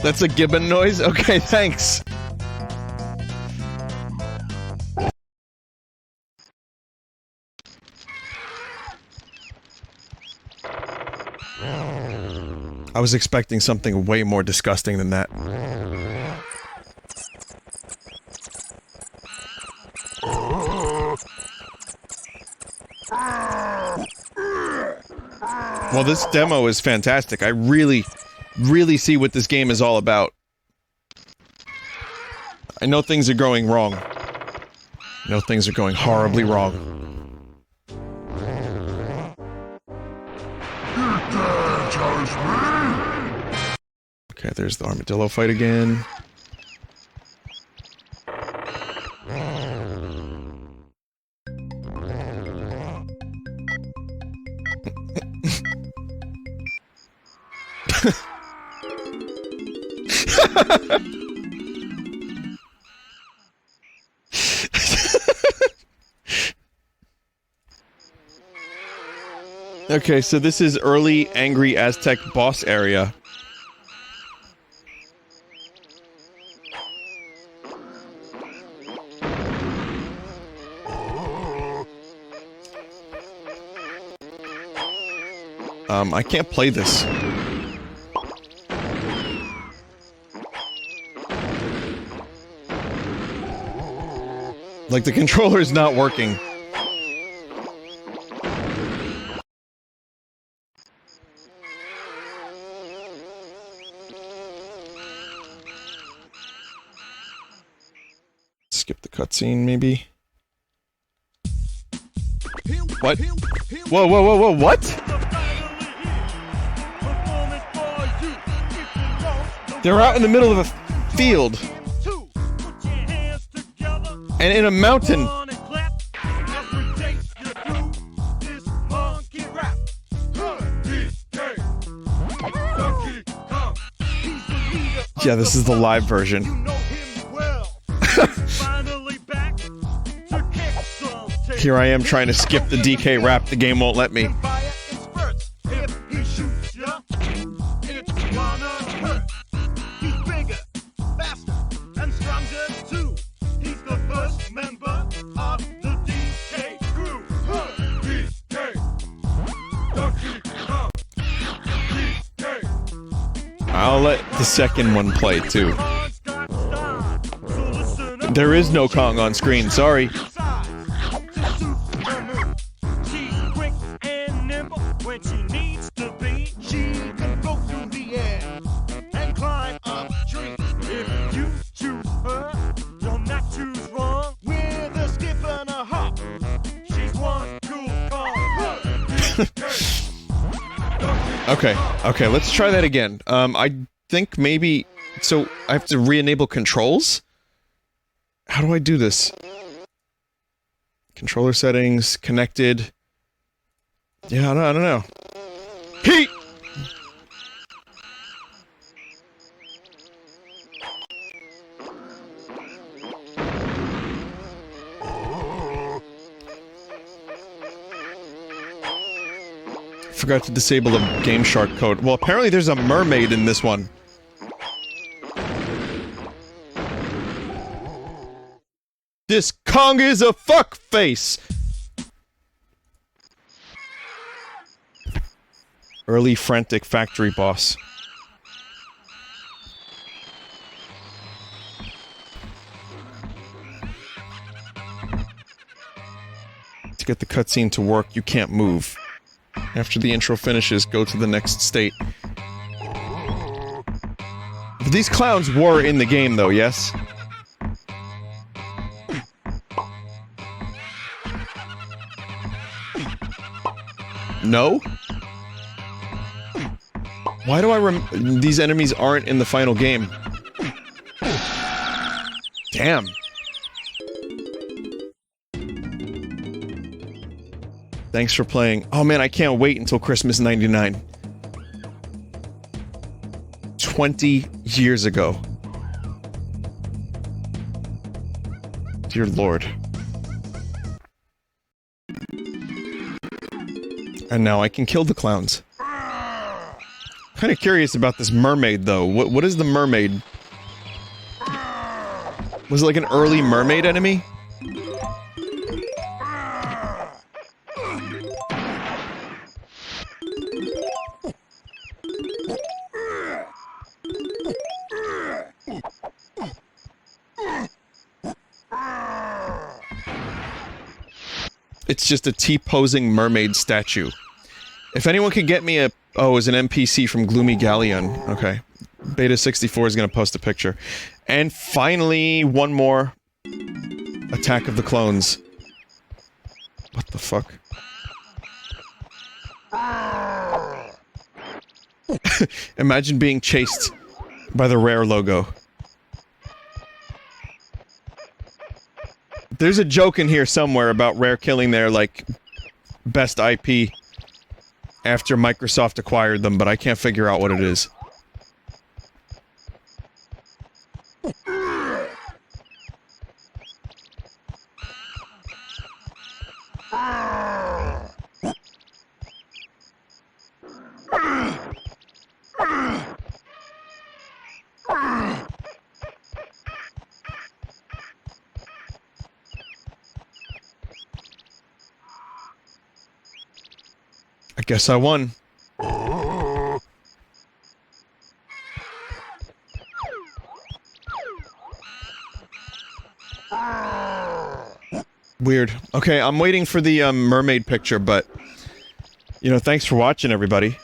That's a gibbon noise? Okay, thanks. I was expecting something way more disgusting than that. Well, this demo is fantastic. I really see what this game is all about. I know things are going wrong. I know things are going horribly wrong. Okay, there's the armadillo fight again. Okay, so this is early angry Aztec boss area. I can't play this. Like, the controller's not working. Skip the cutscene, maybe? What? Whoa, whoa, whoa, whoa, what? They're out in the middle of a field. And in a mountain. Yeah, this is the live version. Here I am trying to skip the DK rap, the game won't let me. I'll let the second one play, too. There is no Kong on screen, sorry. Okay, let's try that again. I think maybe... So, I have to re-enable controls? How do I do this? Controller settings, connected... Yeah, I don't know. Heat! Forgot to disable the Game Shark code. Well, apparently there's a mermaid in this one. This Kong is a fuckface! Early frantic factory boss. To get the cutscene to work, you can't move. After the intro finishes, go to the next state. But these clowns were in the game, though, yes? No? Why do I these enemies aren't in the final game? Damn. Thanks for playing. Oh man, I can't wait until Christmas '99. 20 years ago. Dear Lord. And now I can kill the clowns. Kinda curious about this mermaid, though. What is the mermaid? Was it like an early mermaid enemy? It's just a T-posing mermaid statue. If anyone could get me a... Oh, it's an NPC from Gloomy Galleon. Okay. Beta 64 is gonna post a picture. And finally, one more. Attack of the Clones. What the fuck? Imagine being chased by the Rare logo. There's a joke in here somewhere about Rare killing their, like, best IP after Microsoft acquired them, but I can't figure out what it is. I guess I won. Weird. Okay, I'm waiting for the mermaid picture, but you know, thanks for watching, everybody.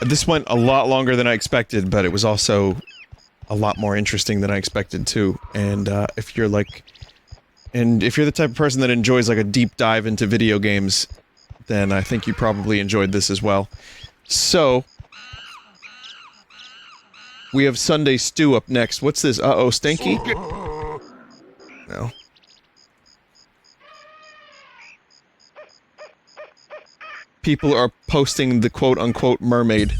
This went a lot longer than I expected, but it was also a lot more interesting than I expected too. And if you're like, if you're the type of person that enjoys like a deep dive into video games, then I think you probably enjoyed this as well. So we have Sunday Stew up next. What's this? Uh-oh, Stinky? No. People are posting the quote-unquote mermaid.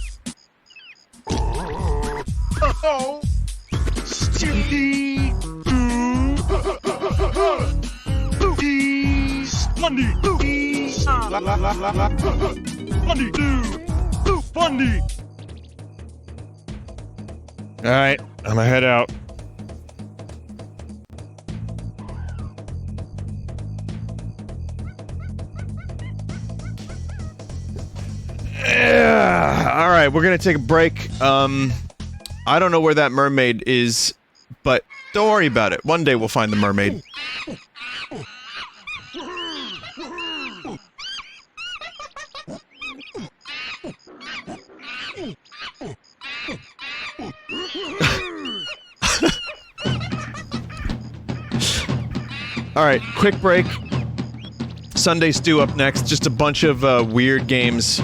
Oh, Stinky Booties Fundy Booties Fundy Fundy. Alright, I'm gonna head out. Alright, we're gonna take a break. I don't know where that mermaid is, but don't worry about it. One day we'll find the mermaid. Alright, quick break. Sunday Stew up next. Just a bunch of weird games.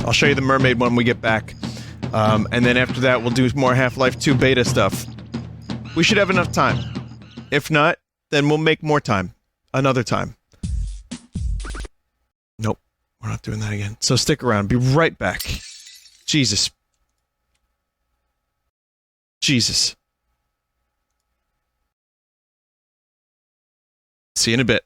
I'll show you the mermaid when we get back. And then after that, we'll do more Half-Life 2 beta stuff. We should have enough time. If not, then we'll make more time. Another time. Nope. We're not doing that again. So stick around. Be right back. Jesus. Jesus. See you in a bit.